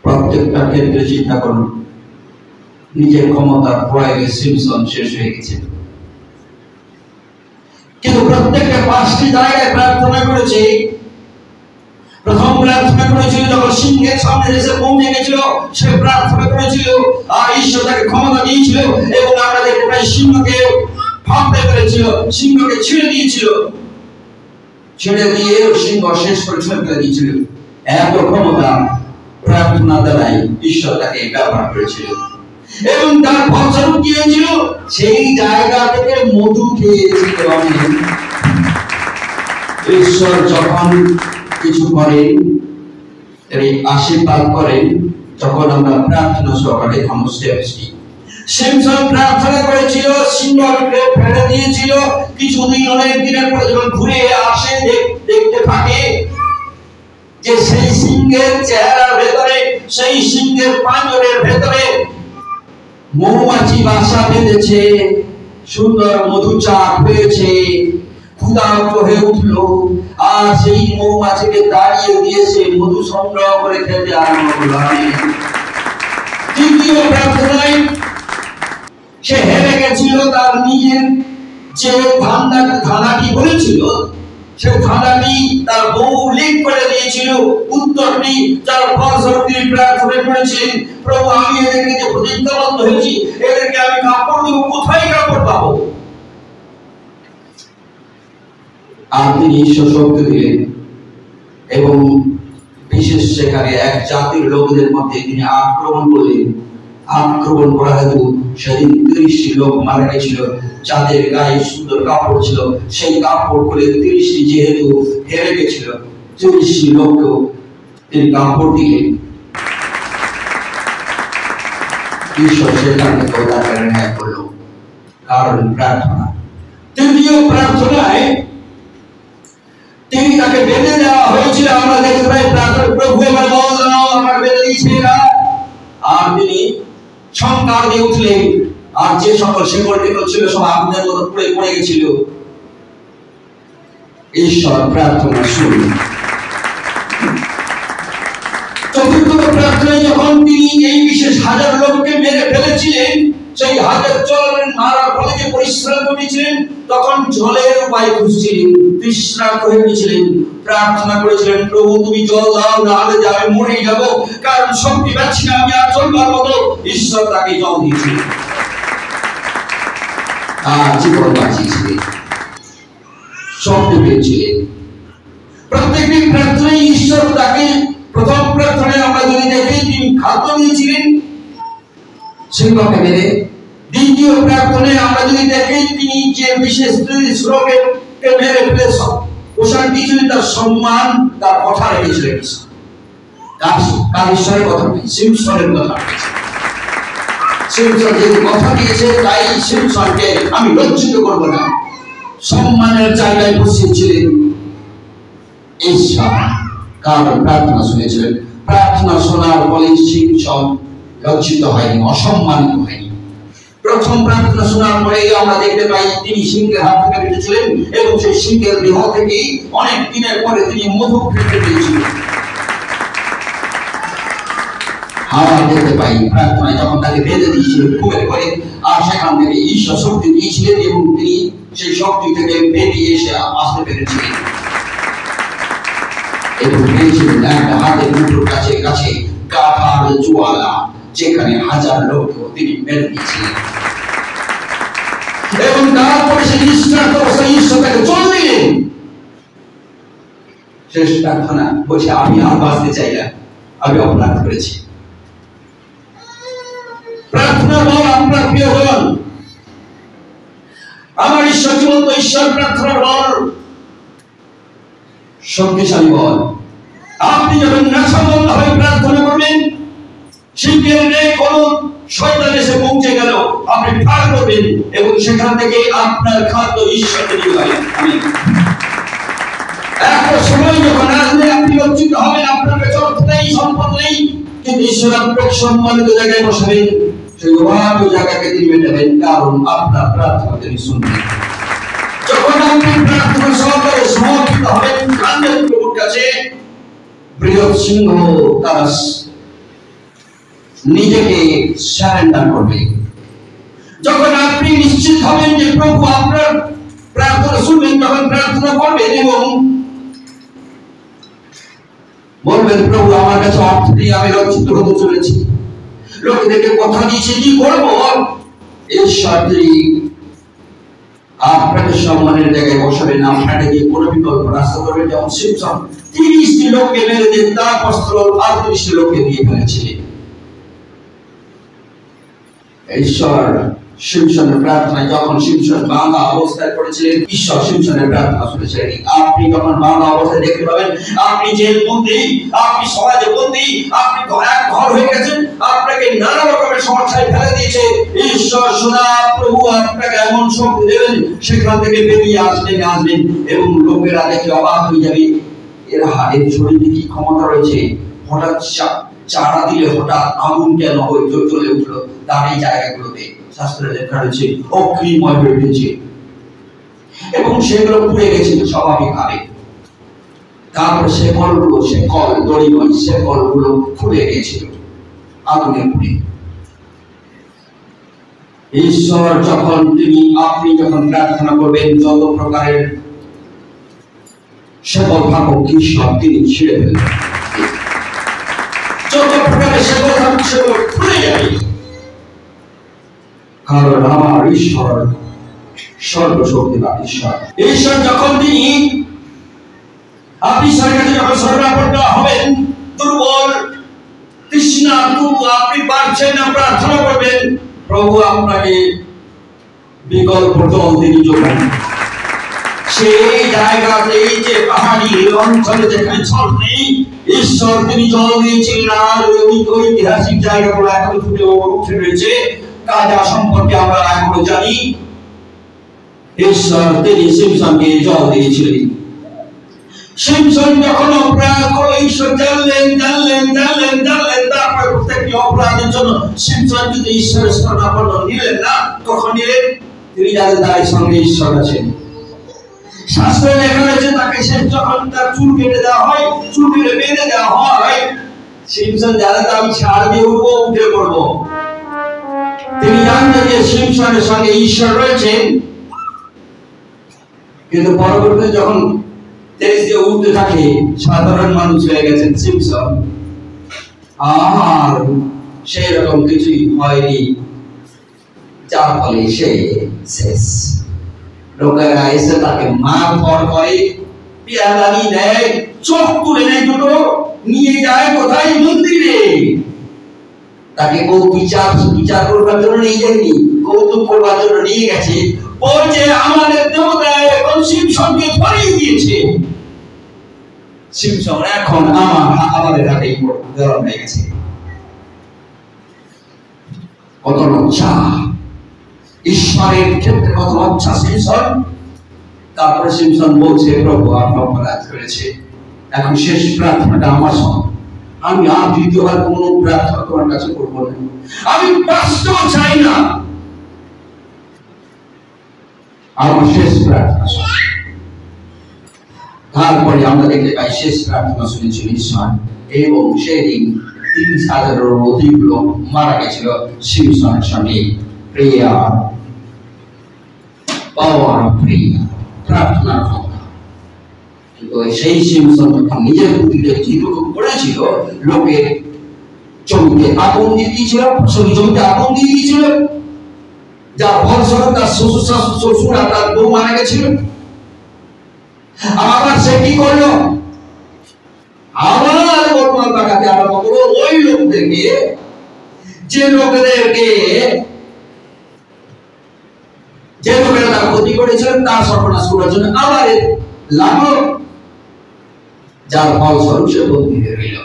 প্রত্যেকটা ক্ষেত্রে চিন্তা করুন, নিজের ক্ষমতার প্রয়োগে সিমসন শেষ হয়ে গেছে, কিন্তু প্রত্যেকটা 5টি জায়গায় প্রার্থনা করেছে। প্রথম প্রার্থনা করেছিল যখন সিংহের সামনে এসে পৌঁছে গেছিল, সে প্রার্থনা করেছিল আর ঈশ্বর তাকে ক্ষমতা দিয়েছিল এবং আমরা দেখতে পাই সিংহকে ভাবতে পেরেছিল, সিংহকে ছেড়ে দিয়েছিল, ছেড়ে দিয়ে সিংহ শেষ করে ফেলে দিয়েছিল। এত ক্ষমতা প্রার্থনা দ্বারাই ঈশ্বর তাকে ব্যবহার করেছিল এবং তার ফলস্বরূপ কি হয়েছিল? সেই জায়গা থেকে মধু খেয়েছিল। ঈশ্বর যখন কিছু করেন, আশীর্বাদ করেন, তখন আমরা প্রার্থনা সহকারে স্টেপসটি। সিমসন প্রার্থনা করেছিল, সিংহকে ফেলে দিয়েছিল। কিছুদিন, অনেক দিনের পরে যখন ঘুরে আসে, দেখতে থাকে যে সেই সিংহের চেহারার ভেতরে, সেই সিংহের পাঁজরের ভেতরে মৌমাছি বাসা বেঁধেছে, সুন্দর মধু চাক হয়েছে, ক্ষুধার্ত হয়ে উঠল আর সেই মৌমাছিকে দাঁড়িয়ে দিয়েছে, মধু সংগ্রহ করে খেতে আরম্ভ করল। তৃতীয় প্রার্থনায় সে হেরে গেছিল, তার নিজের যে ধাঁধাটি বলেছিল সে ধাঁধাটি তার বউ লিক করে দিয়েছিল উত্তরটি, যার ফলস্বরূপ তিনি প্রার্থনা করেছিলেন, প্রভু আমি এদেরকে যে প্রতিজ্ঞাবদ্ধ হয়েছি, এদেরকে আমি কাপড় দেবো, কোথায় কাপড় পাবো? আর তিনি ঈশ্বর শক্তি দিলেন এবং বিশেষ সেখানে এক জাতির লোকদের মধ্যে তিনি আক্রমণ করলেন। আক্রমণ করা হেতু সেদিন 30টি লোক মারা গেছিল, যাদের গায়ে সুন্দর কাপড় ছিল, সেই কাপড় করে 30টি যেহেতু হেরে গেছিল, 40টি লোককেও তিনি কাপড় দিলেন। ঈশ্বর সেখান থেকে তাকে ন্যায় করল, কারণ প্রার্থনা। তৃতীয় প্রার্থনায় তিনি তাকে বেঁধে দেওয়া হয়েছিল। আমরা দেখতে পাই প্রার্থনা, প্রভু আমার বল দাও, আমার বেঁধে দিয়েছে। আর তিনি 6 সংকার দিয়ে উঠলেন, আর যে সকল শেকড় টেকড় ছিল সব আগুনের মতো পুড়ে পড়ে গেছিল। ঈশ্বর প্রার্থনা শুনলেন। চতুর্থ প্রার্থনায় যখন তিনি এই বিশেষ 1000 লোককে মেরে ফেলেছিলেন, সেই 1000 জলের মারার ফলে যে পরিশ্রম করেছিলেন, তখন জলের উপায় খুঁজছিলেন, তৃষ্ণার্ত হয়ে গেছিলেন, প্রার্থনা করেছিলেন, প্রভু তুমি জল দাও, না হলে আমি মরে যাব, কারণ শক্তি পাচ্ছি না, আমি আর চলবার মতো। ঈশ্বর তাকে জল দিয়েছিলেন আর জীবন বাঁচিয়েছিলেন, শক্তি পেয়েছিলেন। প্রত্যেকটি প্রার্থনায় ঈশ্বর তাকে, প্রথম প্রার্থনায় আমরা যদি দেখি তিনি খাদ্য দিয়েছিলেন সিংহকে মেরে। দ্বিতীয় প্রার্থনায় আমরা যদি দেখি তিনি যে বিশেষ শ্লোকে মেরে ফেলে পোশাক দিয়েছিলেন, তার সম্মান, তার কথা রেখেছিলেন। কার ঈশ্বরের কথা নেই, সিমসনের কথা রেখেছিলেন। সিমসন যে কথা দিয়েছে, তাই সিমসনকে আমি লজ্জিত করব না, সম্মানের জায়গায় বসিয়েছিলেন ঈশ্বর। কারণ প্রার্থনা শুনেছিলেন, প্রার্থনা শোনার ফলে সিমসন লজ্জিত হয়নি, অসম্মানিত হয়নি। প্রথম প্রার্থনা শোনার পরে আমরা দেখতে পাই তিনি সিংহের হাত থেকে বেঁচেছিলেন, এবং সেই সিংহের দেহ থেকে অনেক দিনের পরে তিনি মধু খেতে পেয়েছিলেন। আমরা দেখতে পাই প্রার্থনায় যখন তাকে বেঁধে দিয়েছিলেন ঘুমের করে, আর সেখান থেকে ঈশ্বর শক্তি দিয়েছিলেন এবং তিনি সেই শক্তি থেকে বেরিয়ে এসে আসতে পেরেছিলেন। এবং পেয়েছিলেন একটা হাতের মুঠোর কাছে কাছে গাধার জোয়ালা, যেখানে 1000 লোক তিনি মেরে দিয়েছিলেন। এবং তারপরে সেই নিঃশ্বাস অবস্থায় ঈশ্বর তাকে জল দিলেন। শেষ প্রার্থনা বলছে, আমি আর বাঁচতে চাই না, আমি অপরাধ করেছি। প্রার্থনা বল আপনার প্রিয়জন, আমার ঈশ্বর জীবন্ত ঈশ্বর। প্রার্থনার বল শক্তিশালী বল। আপনি যখন নাশবন্ধ হয়ে প্রার্থনা করবেন, সিংহের নেই কোন শয়তান এসে পৌঁছে গেল, আপনি পার করবেন এবং সেখান থেকে আপনার খাদ্য ঈশ্বরকে দিয়ে হয়। একটা সময় যখন আসবে আপনি লজ্জিত হবেন, আপনার কাছে অর্থ নেই, সম্পদ নেই, কিন্তু ঈশ্বর আপনাকে সম্মানিত জায়গায় বসাবেন, সেই অভাব জায়গাকে তিনি মেটাবেন, কারণ আপনার প্রার্থনা তিনি শুনবেন। যখন আপনি প্রার্থনা সহকারে সমর্পিত হবেন কান্দের প্রভুর কাছে, বৃহৎ সিংহ তারা নিজেকে সারেন্ডার করবে। যখন আপনি নিশ্চিত হবেন যে প্রভু আপনার প্রার্থনা শুনবেন, তখন প্রার্থনা করবেন এবং বলবেন, প্রভু আমার কাছে অর্থ নেই, আমি লজ্জিত হতে চলেছি, লোকেদেরকে কথা দিয়েছি, কি করবো? ঈশ্বর তিনি আপনাকে সম্মানের জায়গায় বসাবেন, আপনাকে দিয়ে কোনো বিকল্প রাস্তা করবেন। যেমন সিমসন 30টি লোককে মেরে দিয়ে তার বস্ত্র 38টি লোককে দিয়ে ফেলেছিলেন। ঈশ্বর সিমসনের প্রার্থনায়, যখন সিমসন বাঁধা অবস্থায় পড়েছিলেন, ঈশ্বর সিমসনের প্রার্থনা শুনেছিলেন। আপনি যখন বাঁধা অবস্থায় দেখতে পাবেন, আপনি জেল বন্দী, আপনি সমাজে বন্দী, আপনি এক ঘর হয়ে গেছেন, আপনাকে নানা রকমের সমস্যায় ফেলে দিয়েছে, ঈশ্বর শোনা প্রভু আপনাকে এমন শক্তি দেবেন, সেখান থেকে বেরিয়ে আসবেন এবং লোকেরা দেখে অবাক হয়ে যাবে, এর হাড়ের শরীরে কি ক্ষমতা রয়েছে, হঠাৎ চারা দিলে হঠাৎ আগুন কেন হয়ে জ্বলে উঠলো। তার এই জায়গাগুলোতে শাস্ত্রে লেখা রয়েছে অগ্নিময় হয়ে উঠেছে এবং সেগুলো পুড়ে গেছিল স্বাভাবিকভাবে। তারপর শেকল দড়ি নয়, শেকলগুলো খুলে গেছিল আগুনে পুড়ে। ঈশ্বর যখন আপনি যখন প্রার্থনা করবেন, যত প্রকারের শেকল থাকুক ঈশ্বর তিনি ছিঁড়ে ফেলবেন। যত প্রকারের শেকল থাকুক সেগুলো খুলে যাবে, কারণ আমার ঈশ্বর সর্বশক্তিমান ঈশ্বর। ঈশ্বর যখন তিনি আপনি ঈশ্বরের কাছে যখন শরণাপন্ন হবেন, দুর্বল তৃষ্ণার্ত আপনি পারছেন না, প্রার্থনা করবেন, প্রভু আপনাকে বিকল্প জল তিনি যোগান। সেই জায়গাতে যে পাহাড়ি অঞ্চলে যেখানে জল নেই, ঈশ্বর তিনি জল দিয়েছিলেন। আর ওই ঐতিহাসিক জায়গাগুলো এখন ফুটে উঠে রয়েছে, কাজা সম্পর্কে আমরা এখনো জানি। ঈশ্বর তিনি সিমসনকে জল দিয়েছিলেন। সিমসন যখন অপরাধ করে ঈশ্বর জানলেন, তারপরে প্রত্যেকটি অপরাধের জন্য সিমসন কিন্তু ঈশ্বরের শরণাপন্ন নিলেন না। কখন নিলেন? তিনি জানেন তার সঙ্গে ঈশ্বর আছেন। শাস্ত্রে লেখা রয়েছে তাকে শেষ যখন তার চুল কেটে দেওয়া হয়, চুল কেটে বেঁধে দেওয়া হয়, সিমসন জানেন আমি ছাড় দিয়ে উঠবো, উঠে পড়বো। তিনি জানতেন যে সিমসনের সঙ্গে ঈশ্বর রয়েছেন। কিন্তু পরবর্তীতে যখন তেজ দিয়ে উঠতে থাকে, সাধারণ মানুষ হয়ে গেছেন সিমসন, আর সেই রকম কিছুই হয়নি, যার ফলে সে শেষ। লোকেরা এসে তাকে মারধর করে, পেয়াদানি দেয়, চোখ তুলে নেয়, দুটো নিয়ে যায় কোথায়? মন্দিরে। তাকে কেউ বিচার করবার জন্য নিয়ে যায়নি, কৌতুক করবার জন্য নিয়ে গেছে। বলছে আমাদের দেবতা এখন সিমসনকে ধরিয়ে দিয়েছে, সিমসন এখন আমাদের হাতেই গরম হয়ে গেছে। কত লজ্জা ঈশ্বরের ক্ষেত্রে, কত লজ্জা সিমসন। তারপরে সিমসন বলছে প্রভু আমি অপরাধ করেছে, এখন শেষ প্রার্থনাটা আমার সঙ্গে, আমি আর দ্বিতীয়বার কোনো প্রার্থনা তোমার কাছে করবো না, আমি বাঁচতেও চাই না, আমার শেষ প্রার্থনা। তারপরে আমরা দেখতে পাই শেষ প্রার্থনা শুনেছিল ঈশ্বর, এবং সেদিন 30,000-এরও অধিক লোক মারা গেছিল সিমসনের সঙ্গে। প্রেয়ার, পাওয়ার অফ প্রেয়ার, প্রার্থনার ক্ষমতা। কিন্তু সেই সিমসন যখন নিজের বুদ্ধিতে যেটুকু করেছিল, লোকের জমিতে আগুন দিয়ে দিয়েছিল, জমিতে আগুন দিয়ে দিয়েছিল, যার ফলস্বরূপ তার শ্বশুর আর তার বউ মারা গেছিল। আবার সে কি করলো? আবার বর্তমান টাকাতে আরম্ভ করলো ওই লোকদেরকে, যে লোকেরা তার ক্ষতি করেছিলেন তার সর্বনাশ করার জন্য আবার লাগলো, যার ফলস্বরূপ সে বন্দী হয়ে রইল।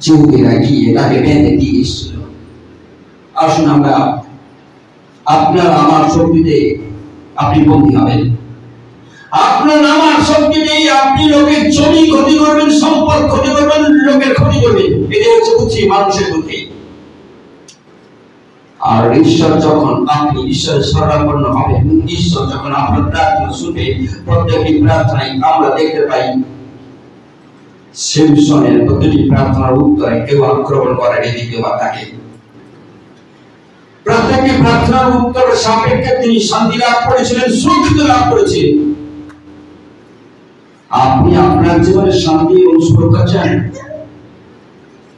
যুবকেরা গিয়ে তাকে বেঁধে দিয়ে এসেছিল। আসুন আমরা, আপনার আমার শক্তিতে আপনি বন্দী হবেন, আপনার আমার শক্তিতেই আপনি লোকের জমি ক্ষতি করবেন, সম্পদ ক্ষতি করবেন, লোকের ক্ষতি করবেন। এটা হচ্ছে বুদ্ধি, মানুষের বুদ্ধি। আর ঈশ্বর যখন আপনি ঈশ্বরের শরণাপন্ন হবেন, ঈশ্বর যখন আপনার প্রার্থনা শুনবে, প্রত্যেকটি প্রার্থনায় আমরা দেখতে পাই সিমসনের প্রতিটি প্রার্থনার উত্তরে কেউ আক্রমণ করার এদিকে বা থাকে। প্রত্যেকটি প্রার্থনার উত্তরের সাপেক্ষে তিনি শান্তি লাভ করেছিলেন, সুরক্ষিত লাভ করেছিলেন। আপনি আপনার জীবনে শান্তি এবং সুরক্ষা চান,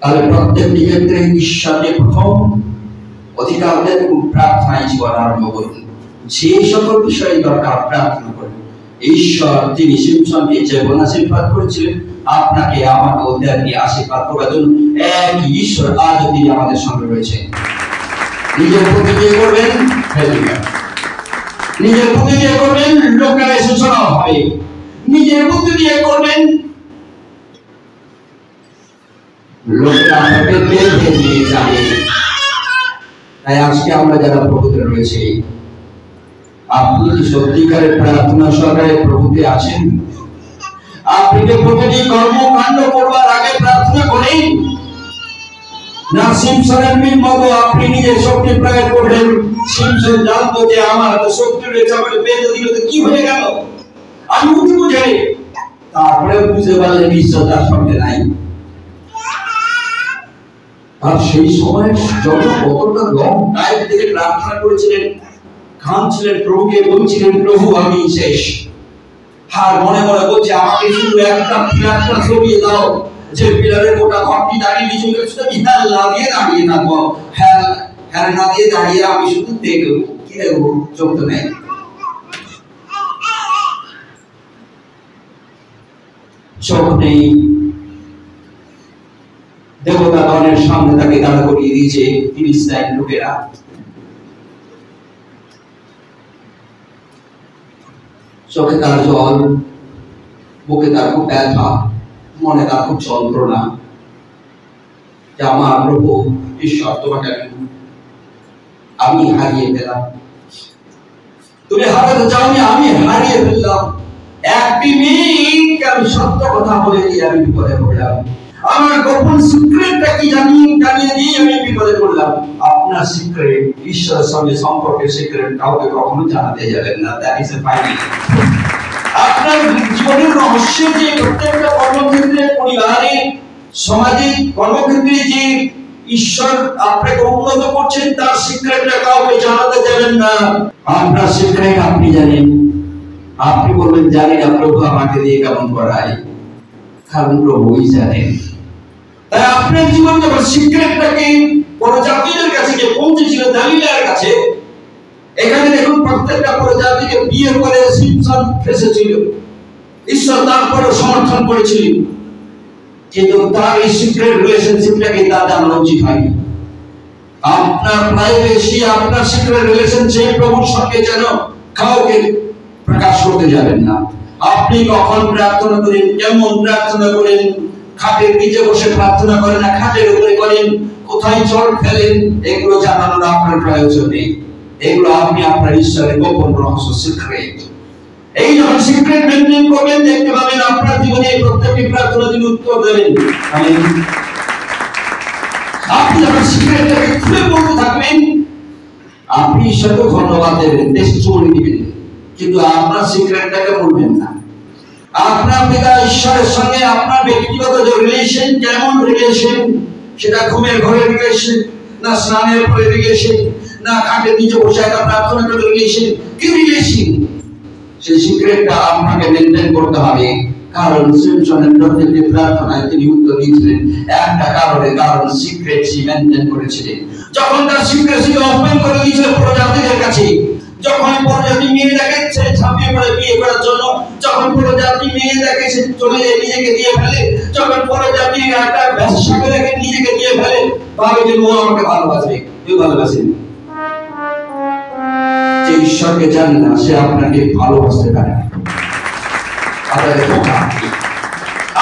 তাহলে প্রত্যেকটি ক্ষেত্রে ঈশ্বরকে প্রথম অধিকার দেন এবং প্রার্থনায় জীবন আরম্ভ করুন। যে সকল বিষয়ে দরকার প্রার্থনা করুন। ঈশ্বর তিনি সিমসনকে যেমন আশীর্বাদ করেছিলেন, আপনাকে আমাকে ওদেরকে আশীর্বাদ করার জন্য এক ঈশ্বর আজও তিনি আমাদের সঙ্গে রয়েছেন। নিজের প্রতি দিয়ে করবেন, নিজের প্রতি দিয়ে করবেন, লোকেরা সূচনা হবে। নিজের বুদ্ধি দিয়ে করবেন, লোকেরা আপনাকে বেঁধে নিয়ে যাবে। তাই আজকে আমরা যারা প্রভুতে রয়েছে, আপনি কি সত্যিকারের প্রার্থনা সহকারে প্রভুতে আছেন? আপনি কি প্রতিটি কর্মকাণ্ড করবার আগে প্রার্থনা করেন? না সিমসনের মতো আপনি নিজের শক্তি প্রয়োগ করবেন? সিমসন জানতো যে আমার তো শক্তি রয়েছে, আমাকে বেঁধে দিল তো কি হয়ে গেল, আমি উঠবো যাই। তারপরে বুঝতে পারলেন ঈশ্বর তার সঙ্গে নাই। আর সেই সময় যখন কতটা লং টাইম থেকে প্রার্থনা করেছিলেন, কাঁদছিলেন, প্রভুকে বলছিলেন প্রভু আমি শেষ। আর মনে মনে বলছে আমাকে শুধু একটা পিলারটা সরিয়ে দাও, যে পিলারের গোটা ঘরটি দাঁড়িয়ে নিচে গেছে, আমি হ্যাঁ না দিয়ে দাঁড়িয়ে থাকবো, হ্যাঁ হ্যাঁ না দিয়ে দাঁড়িয়ে আমি শুধু দেখবো, কি দেখবো, চোখ তো নেই। চোখ নেই, দেবতা গণের সামনে তাকে দাঁড়া করিয়ে দিয়েছে ফিলিস্তিন লোকেরা। চোখে তার জল, বুকে তার খুব ব্যথা, মনে তার খুব যন্ত্রণা, যে আমার প্রভু ঈশ্বর তোমাকে আমি হারিয়ে ফেলাম, তুমি হারাতে চাওনি, আমি হারিয়ে ফেললাম। একটি মিনিট আমি সত্য কথা বলে দিয়ে আমি বিপদে পড়লাম। আমার গোপন সিক্রেটটা কি জানিয়ে দিয়ে আমি বিপদে পড়লাম। আপনার সিক্রেট, ঈশ্বরের সঙ্গে সম্পর্কের সিক্রেট কাউকে কখনো জানাতে যাবেন না। That is a final. আপনার জীবনের রহস্য যে প্রত্যেকটা কর্মক্ষেত্রে, পরিবারে, সমাজে, কর্মক্ষেত্রে যে ঈশ্বর আপনাকে উন্নত করছেন তার সিক্রেটটা কাউকে জানাতে যাবেন না। আপনার সিক্রেট আপনি জানেন। আপনি বলবেন জানি না, প্রভু আমাকে দিয়ে কেমন করায়, কারণ প্রভুই জানেন। তাই আপনার জীবন যখন সিক্রেটটাকে পরজাতিদের কাছে গিয়ে পৌঁছেছিল, দালিলার কাছে, এখানে দেখুন প্রত্যেকটা প্রজাতিকে বিয়ে করে সিমসন ফেসেছিল। ঈশ্বর তারপরে সমর্থন করেছিলেন, কিন্তু তার এই সিক্রেট রিলেশনশিপটাকে তার জানা উচিত হয়নি। আপনার প্রাইভেসি, আপনার সিক্রেট রিলেশনশিপ প্রভুর সঙ্গে যেন কাউকে প্রকাশ করতে যাবেন না। আপনি কখন প্রার্থনা করেন, কেমন প্রার্থনা করেন, খাটের নিচে বসে প্রার্থনা করেন না খাটের উপরে করেন, কোথায় জল ফেলেন, এগুলো জানানোর আপনার প্রয়োজন নেই। এগুলো আপনি আপনার ঈশ্বরের গোপন রহস্য, সিক্রেট। এই যখন সিক্রেট মেনটেন করবেন, দেখতে পাবেন আপনার জীবনে প্রত্যেকটি প্রার্থনা তিনি উত্তর দেবেন। আপনি যখন সিক্রেটটাকে খুলে বলতে থাকবেন, আপনি ঈশ্বরকে ধন্যবাদ দেবেন, টেস্টিমনি দিবেন, কিন্তু আপনার সিক্রেটটাকে বলবেন না। আপনার পিতা ঈশ্বরের সঙ্গে আপনার ব্যক্তিগত যে রিলেশন, কেমন রিলেশন, সেটা ঘুমের ঘরের রিলেশন, না স্নানের পরে রিলেশন, না খাটের নিচে বসে একা প্রার্থনা করে রিলেশন, কি রিলেশন, সেই সিক্রেটটা আপনাকে মেনটেন করতে হবে। কারণ সিমসনের প্রত্যেকটি প্রার্থনায় তিনি উত্তর দিয়েছিলেন একটা কারণে, কারণ সিক্রেসি মেনটেন করেছিলেন। যখন তার সিক্রেসিকে ওপেন করে দিয়েছিল প্রজাতিদের কাছে, যখন প্রজাতি মেয়ে দেখেছে ছাপিয়ে পড়ে বিয়ে করার জন্য, যখন প্রজাতি মেয়ে দেখেছে চলে যায় নিজেকে দিয়ে ফেলে, যখন প্রজাতি একটা ব্যবসাকে দেখে নিজেকে দিয়ে ফেলে, ভাবে যে ও আমাকে ভালোবাসে, কেউ ভালোবাসেন। যে ঈশ্বরকে জানে না সে আপনাকে ভালোবাসতে পারে না।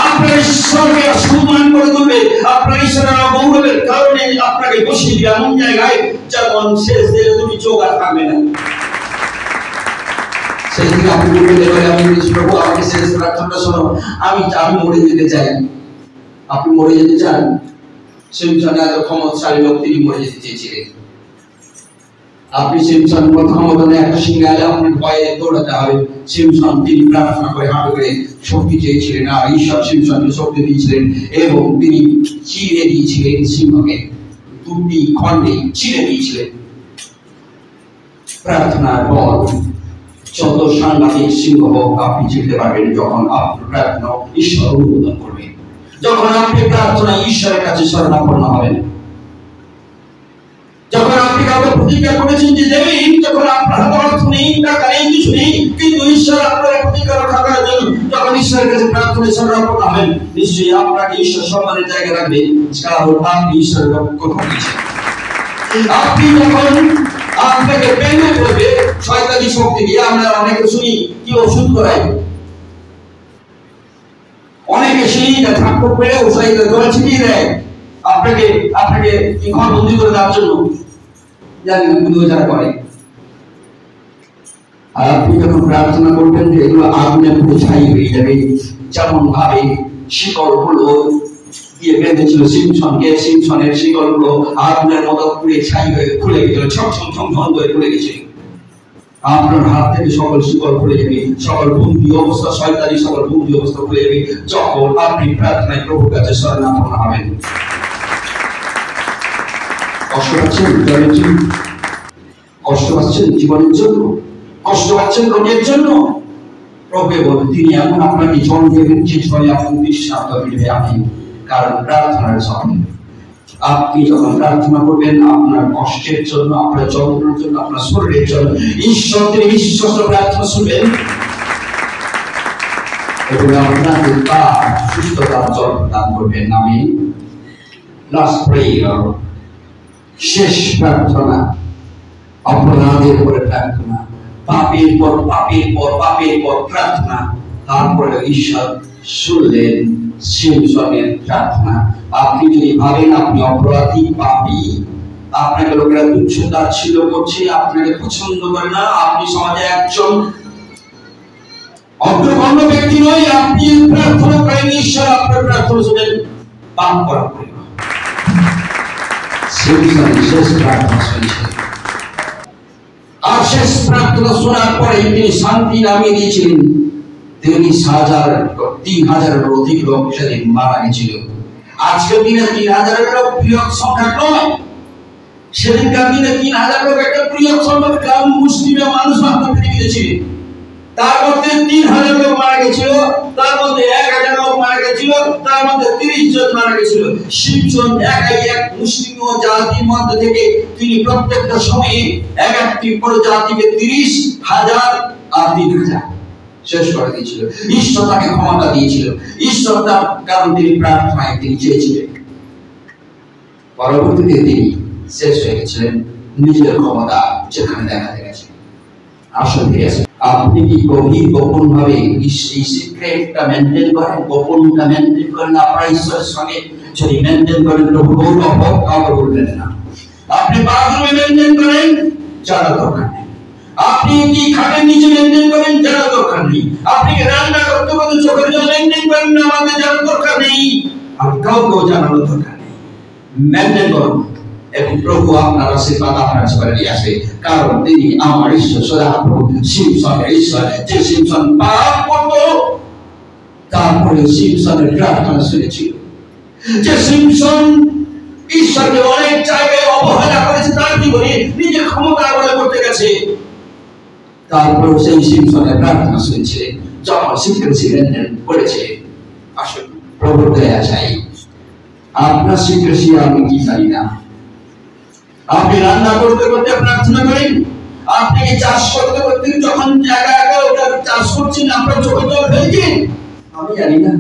আপনার ঈশ্বরকে সম্মান করে দেবে, আপনার ঈশ্বরের গৌরবের কারণে আপনাকে বসিয়ে দিবে এমন জায়গায় যেমন শেষ দিকে তুমি চোখ আর থাকবে না। সেই দিকে আপনি বলতে পারেন, আমি প্রভু আমাকে শেষ প্রার্থনা শোনো, আমি মরে যেতে চাই। আপনি মরে যেতে চান? সিমসন এত ক্ষমতাশালী লোক, তিনি মরে যেতে চেয়েছিলেন। আপনি সিমসন ক্ষমতা একটা সিংহালে আপনার ভয়ে দৌড়াতে হবে। সিমসন তিনি প্রার্থনা করে হাঁটু করে শক্তি চেয়েছিলেন, আর ঈশ্বর সিমসনকে শক্তি দিয়েছিলেন এবং তিনি চিড়ে দিয়েছিলেন, সিংহকে দুটি খণ্ডে চিড়ে দিয়েছিলেন। প্রার্থনার পর যত সাংঘাতিক সিংহ হোক আপনি চিনতে পারবেন যখন আপনার প্রার্থনা ঈশ্বর অনুমোদন করবেন, যখন আপনি প্রার্থনা ঈশ্বরের কাছে শরণাপন্ন হবেন, যখন আপনি কাউকে প্রতিজ্ঞা করেছেন যে দেবেন, যখন আপনার হাতে অর্থ নেই, টাকা নেই, কিছু নেই, কিন্তু ঈশ্বর আপনার প্রতিজ্ঞা রক্ষা করার জন্য যখন ঈশ্বরের কাছে প্রার্থনা শরণাপন্ন হবেন, নিশ্চয়ই আপনাকে ঈশ্বর সম্মানের জায়গা রাখবে, কারণ আপনি ঈশ্বরের কথা দিয়েছেন। আপনি যখন আপনাকে প্রেমে করবে শয়তানি শক্তি দিয়ে, আমরা অনেকে শুনি কি ওষুধ করায়, অনেকে সেই ঠাকুর পেয়ে শয়তান জল ছিটিয়ে দেয় আপনাকে কি ঘর বন্দি করে দেওয়ার জন্য, জানি না বুঝতে যারা করে। আর আপনি যখন প্রার্থনা করবেন এগুলো আগুনে পুরো ছাই হয়ে যাবে, যেমন ভাবে শিকল গুলো দিয়ে বেঁধেছিল সিমসনকে, সিমসনের শিকল গুলো আগুনের মতো পুড়ে ছাই হয়ে খুলে গেছিল, ছম ছম বন্ধ হয়ে খুলে গেছিল। আপনার হাত থেকে সকল শিকল খুলে যাবে, সকল বন্দি অবস্থা, শয়তানি সকল বন্দি অবস্থা খুলে যাবে যখন আপনি প্রার্থনায় প্রভুর কাছে শরণাপন্ন হবেন। কষ্ট পাচ্ছেন জলের জন্য, কষ্ট পাচ্ছেন জীবনের জন্য, কষ্ট পাচ্ছেন রোগের জন্য, প্রভু বলেন তিনি এমন আপনাকে জল দেবেন যে জলে আপনি বিশ্বাস মিলবে আমি, কারণ প্রার্থনার সময় আপনি যখন প্রার্থনা করবেন আপনার কষ্টের জন্য, আপনার যন্ত্রণার জন্য, আপনার শরীরের জন্য, ঈশ্বর তিনি বিশ্বস্ত প্রার্থনা শুনবেন এবং আপনাকে তার সুস্থতার জল দান করবেন। আমি লাস্ট প্রেয়ার, শেষ প্রার্থনা, অপরাধের পরে প্রার্থনা, পাপের পর পাপের পর পাপের পর প্রার্থনা, তারপরে ঈশ্বর শুনলেন সিমসনের প্রার্থনা। আপনি যদি ভাবেন আপনি অপরাধী, পাপী, আপনাকে লোকেরা তুচ্ছ তাচ্ছিল্য করছে, আপনাকে পছন্দ করে না, আপনি সমাজে একজন অগ্রগণ্য ব্যক্তি নয়, আপনি প্রার্থনা করেন, ঈশ্বর আপনার প্রার্থনা শুনেন। পাপ করা পড়িল। সিমসন শেষ প্রার্থনা শুনেছিলেন, আর শেষ প্রার্থনা শোনার পরে তিনি শান্তি নামিয়ে দিয়েছিলেন। 3,000-এর অধিক লোক সেদিন মারা গেছিল। আজকের দিনে 3,000-এর লোক বৃহৎ সংখ্যা নয়, সেদিনকার দিনে 3,000 লোক একটা বৃহৎ সংখ্যক কারণ মুসলিমের মানুষ মাত্র পৃথিবীতে ছিলেন। তার মধ্যে 3,000 লোক মারা গেছিল, তার মধ্যে 1,000 লোক মারা গেছিল, তার মধ্যে 30 জন মারা গেছিল। সিমসন একাই এক মুসলিম জাতির মধ্যে থেকে তিনি প্রত্যেকটা সময়ে এক একটি প্রজাতিকে 30,000 আর 3,000 শেষ করে দিয়েছিল। ঈশ্বর তাকে ক্ষমতা দিয়েছিল, ঈশ্বর তার কারণ তিনি প্রার্থনায় তিনি চেয়েছিলেন। পরবর্তীতে তিনি শেষ হয়ে গেছিলেন নিজের ক্ষমতা যেখানে দেখাতে গেছে। আসল ফিরে আসে, আপনি কি গভীর গোপন ভাবে এই সিক্রেটটা মেনটেন করেন? গোপনটা মেনটেন করেন আপনার ঈশ্বরের সঙ্গে? যদি মেনটেন করেন প্রভু কাউকে বলবেন না। আপনি বাথরুমে মেনটেন করেন, জানা দরকার নেই। আপনি কি খাটের নিচে মেনটেন করেন, জানা দরকার নেই। আপনি কি রান্না করতে করতে চোখের জল মেনটেন করেন না, আমাদের জানা দরকার নেই। আর কাউকেও জানানোর দরকার নেই। মেনটেন করুন এবং প্রভু আপনার আশীর্বাদ আপনার জীবনে নিয়ে আসবে। কারণ তিনি আমার ঈশ্বর, সদাপ্রভু সিমসনের ঈশ্বর। যে সিমসন পাপ করত, তারপরে সিমসনের প্রার্থনা শুনেছিল। যে সিমসন ঈশ্বরকে অনেক জায়গায় অবহেলা করেছে, তার জীবনে নিজের ক্ষমতা বলে করতে গেছে, তারপর সেই সিমসনের প্রার্থনা শুনেছিলেন, যখন সিক্রেসি মেনটেন করেছে। আসলে প্রভুর দয়া চাই। আপনার সিক্রেসি আমি কি জানি না। আপনি রান্না করতে করতে প্রার্থনা করেন, আপনি চাষ করতে করতে যখন একা একা ওটা চাষ করছেন আপনার চোখে জল ফেলছেন, আমি জানি না।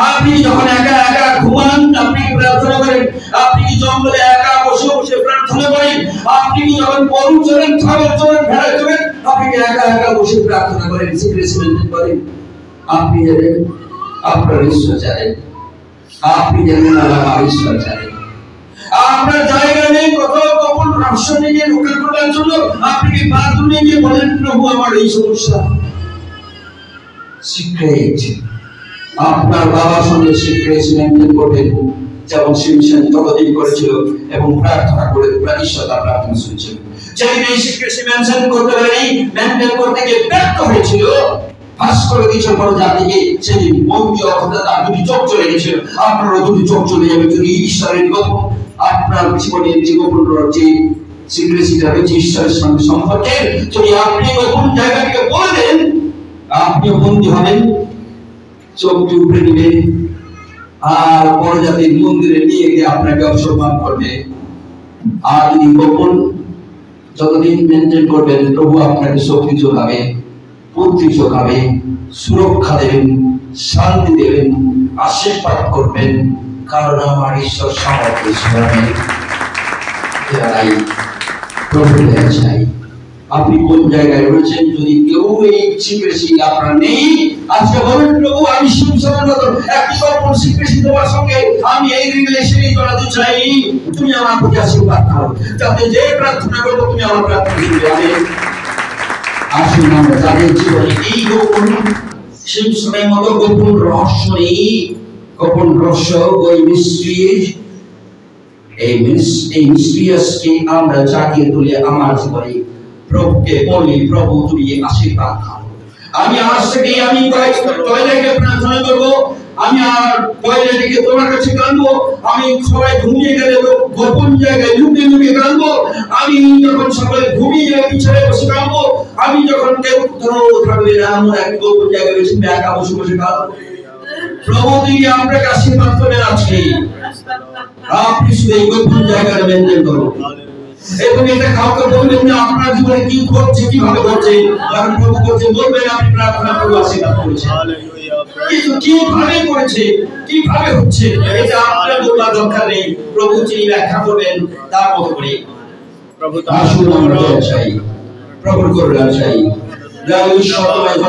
আপনি যখন একা একা ঘুমান আপনি প্রার্থনা করেন, আপনি কি জঙ্গলে একা বসে বসে প্রার্থনা করেন, আপনি কি যখন গরু চড়েন, ছাগল চড়েন, ভেড়া চড়েন, আপনি কি একা একা বসে প্রার্থনা করেন, সিক্রেসি মেনটেন করেন? আপনি জানেন, আপনার ঈশ্বর জানেন। আপনি জানেন, আমার ঈশ্বর জানেন। আপনার জায়গা নেই কোথাও গোপন রহস্য নিয়ে ঢুকে পড়ার জন্য আপনি কি বাথরুমে গিয়ে বলেন, প্রভু আমার এই সমস্যা। সিক্রেট আপনার বাবার সঙ্গে সিক্রেট মেনটেন করবেন, যেমন সিমসন ততদিন করেছিল এবং প্রার্থনা করে ঈশ্বর তার প্রার্থনা শুনেছিল। যেদিন এই সিক্রেট মেনটেন করতে পারেনি, মেনটেন করতে গিয়ে ব্যর্থ হয়েছিল, ফাঁস করে দিয়েছিল বড় জাতিকে, সেদিন বন্দি অবস্থা তার দুটি চোখ চলে গেছিল। আপনারও দুটি চোখ চলে যাবে যদি ঈশ্বরের গোপন আপনার জীবনের যে গোপন যে সিক্রেসিটা রয়েছে ঈশ্বরের সঙ্গে সম্পর্কে যদি আপনি গোপন জায়গা থেকে বলে দেন, আপনিও বন্দী হবেন, চোখটি উপরে নেবেন, আর বড় জাতির মন্দিরে নিয়ে গিয়ে আপনাকে অসম্মান করবে। আর যদি গোপন যতদিন মেনটেন করবেন, প্রভু আপনাকে শক্তি যোগাবে, বুদ্ধি যোগাবে, সুরক্ষা দেবেন, শান্তি দেবেন, আশীর্বাদ করবেন। কারণ আমার ঈশ্বর সামর্থ্য প্রভু চাই। আপনি কোন জায়গায় রয়েছেন? যদি কেউ এই সিক্রেসি আপনার নেই, আজকে বলেন, প্রভু আমি সিমসনের মতো একটি গোপন সিক্রেসি তোমার সঙ্গে আমি এই রিলেশনে জড়াতে চাই। তুমি আমার প্রতি আশীর্বাদ করো, যাতে যে প্রার্থনা করবো তুমি আমার প্রার্থনা শুনবে। আসুন আমরা যাদের জীবনে এই গোপন সিমসনের মতো গোপন রহস্য নেই, গোপন রহস্য, ওই মিস্ট্রিয়াসকে আমরা জাগিয়ে তুলে আমার জীবনে প্রভুকে বলি, প্রভু তুমি আশীর্বাদ দাও। আমি আজ থেকে আমি টয়লেটে প্রার্থনা করবো, আমি আর টয়লেটে গিয়ে তোমার কাছে কাঁদবো, আমি সবাই ঘুমিয়ে গেলে গোপন জায়গায় লুকিয়ে লুকিয়ে কাঁদবো, আমি যখন সবাই ঘুমিয়ে গেলে পিছনে বসে কাঁদবো, আমি যখন কেউ কোথাও থাকবে না এমন এক গোপন জায়গায় বেশি একা বসে বসে কাঁদবো। প্রভু তুমি আপনাকে আশীর্বাদ করে আজকে আপনি শুধু এই গোপন জায়গায় মেনটেন করুন এবং এটা কাউকে বলবেন না আপনার জীবনে কি ঘটছে, কিভাবে ঘটছে। কারণ প্রভু বলছে, বলবেন আপনি প্রার্থনা করে আশীর্বাদ করেছেন, কিন্তু কিভাবে করেছে, কিভাবে হচ্ছে, এটা আপনার বলার দরকার নেই। প্রভু যিনি ব্যাখ্যা করবেন তার মতো করে। প্রভু আসুন আমরা চাই, প্রভুর করুণা চাই। ঈশ্বর তোমায়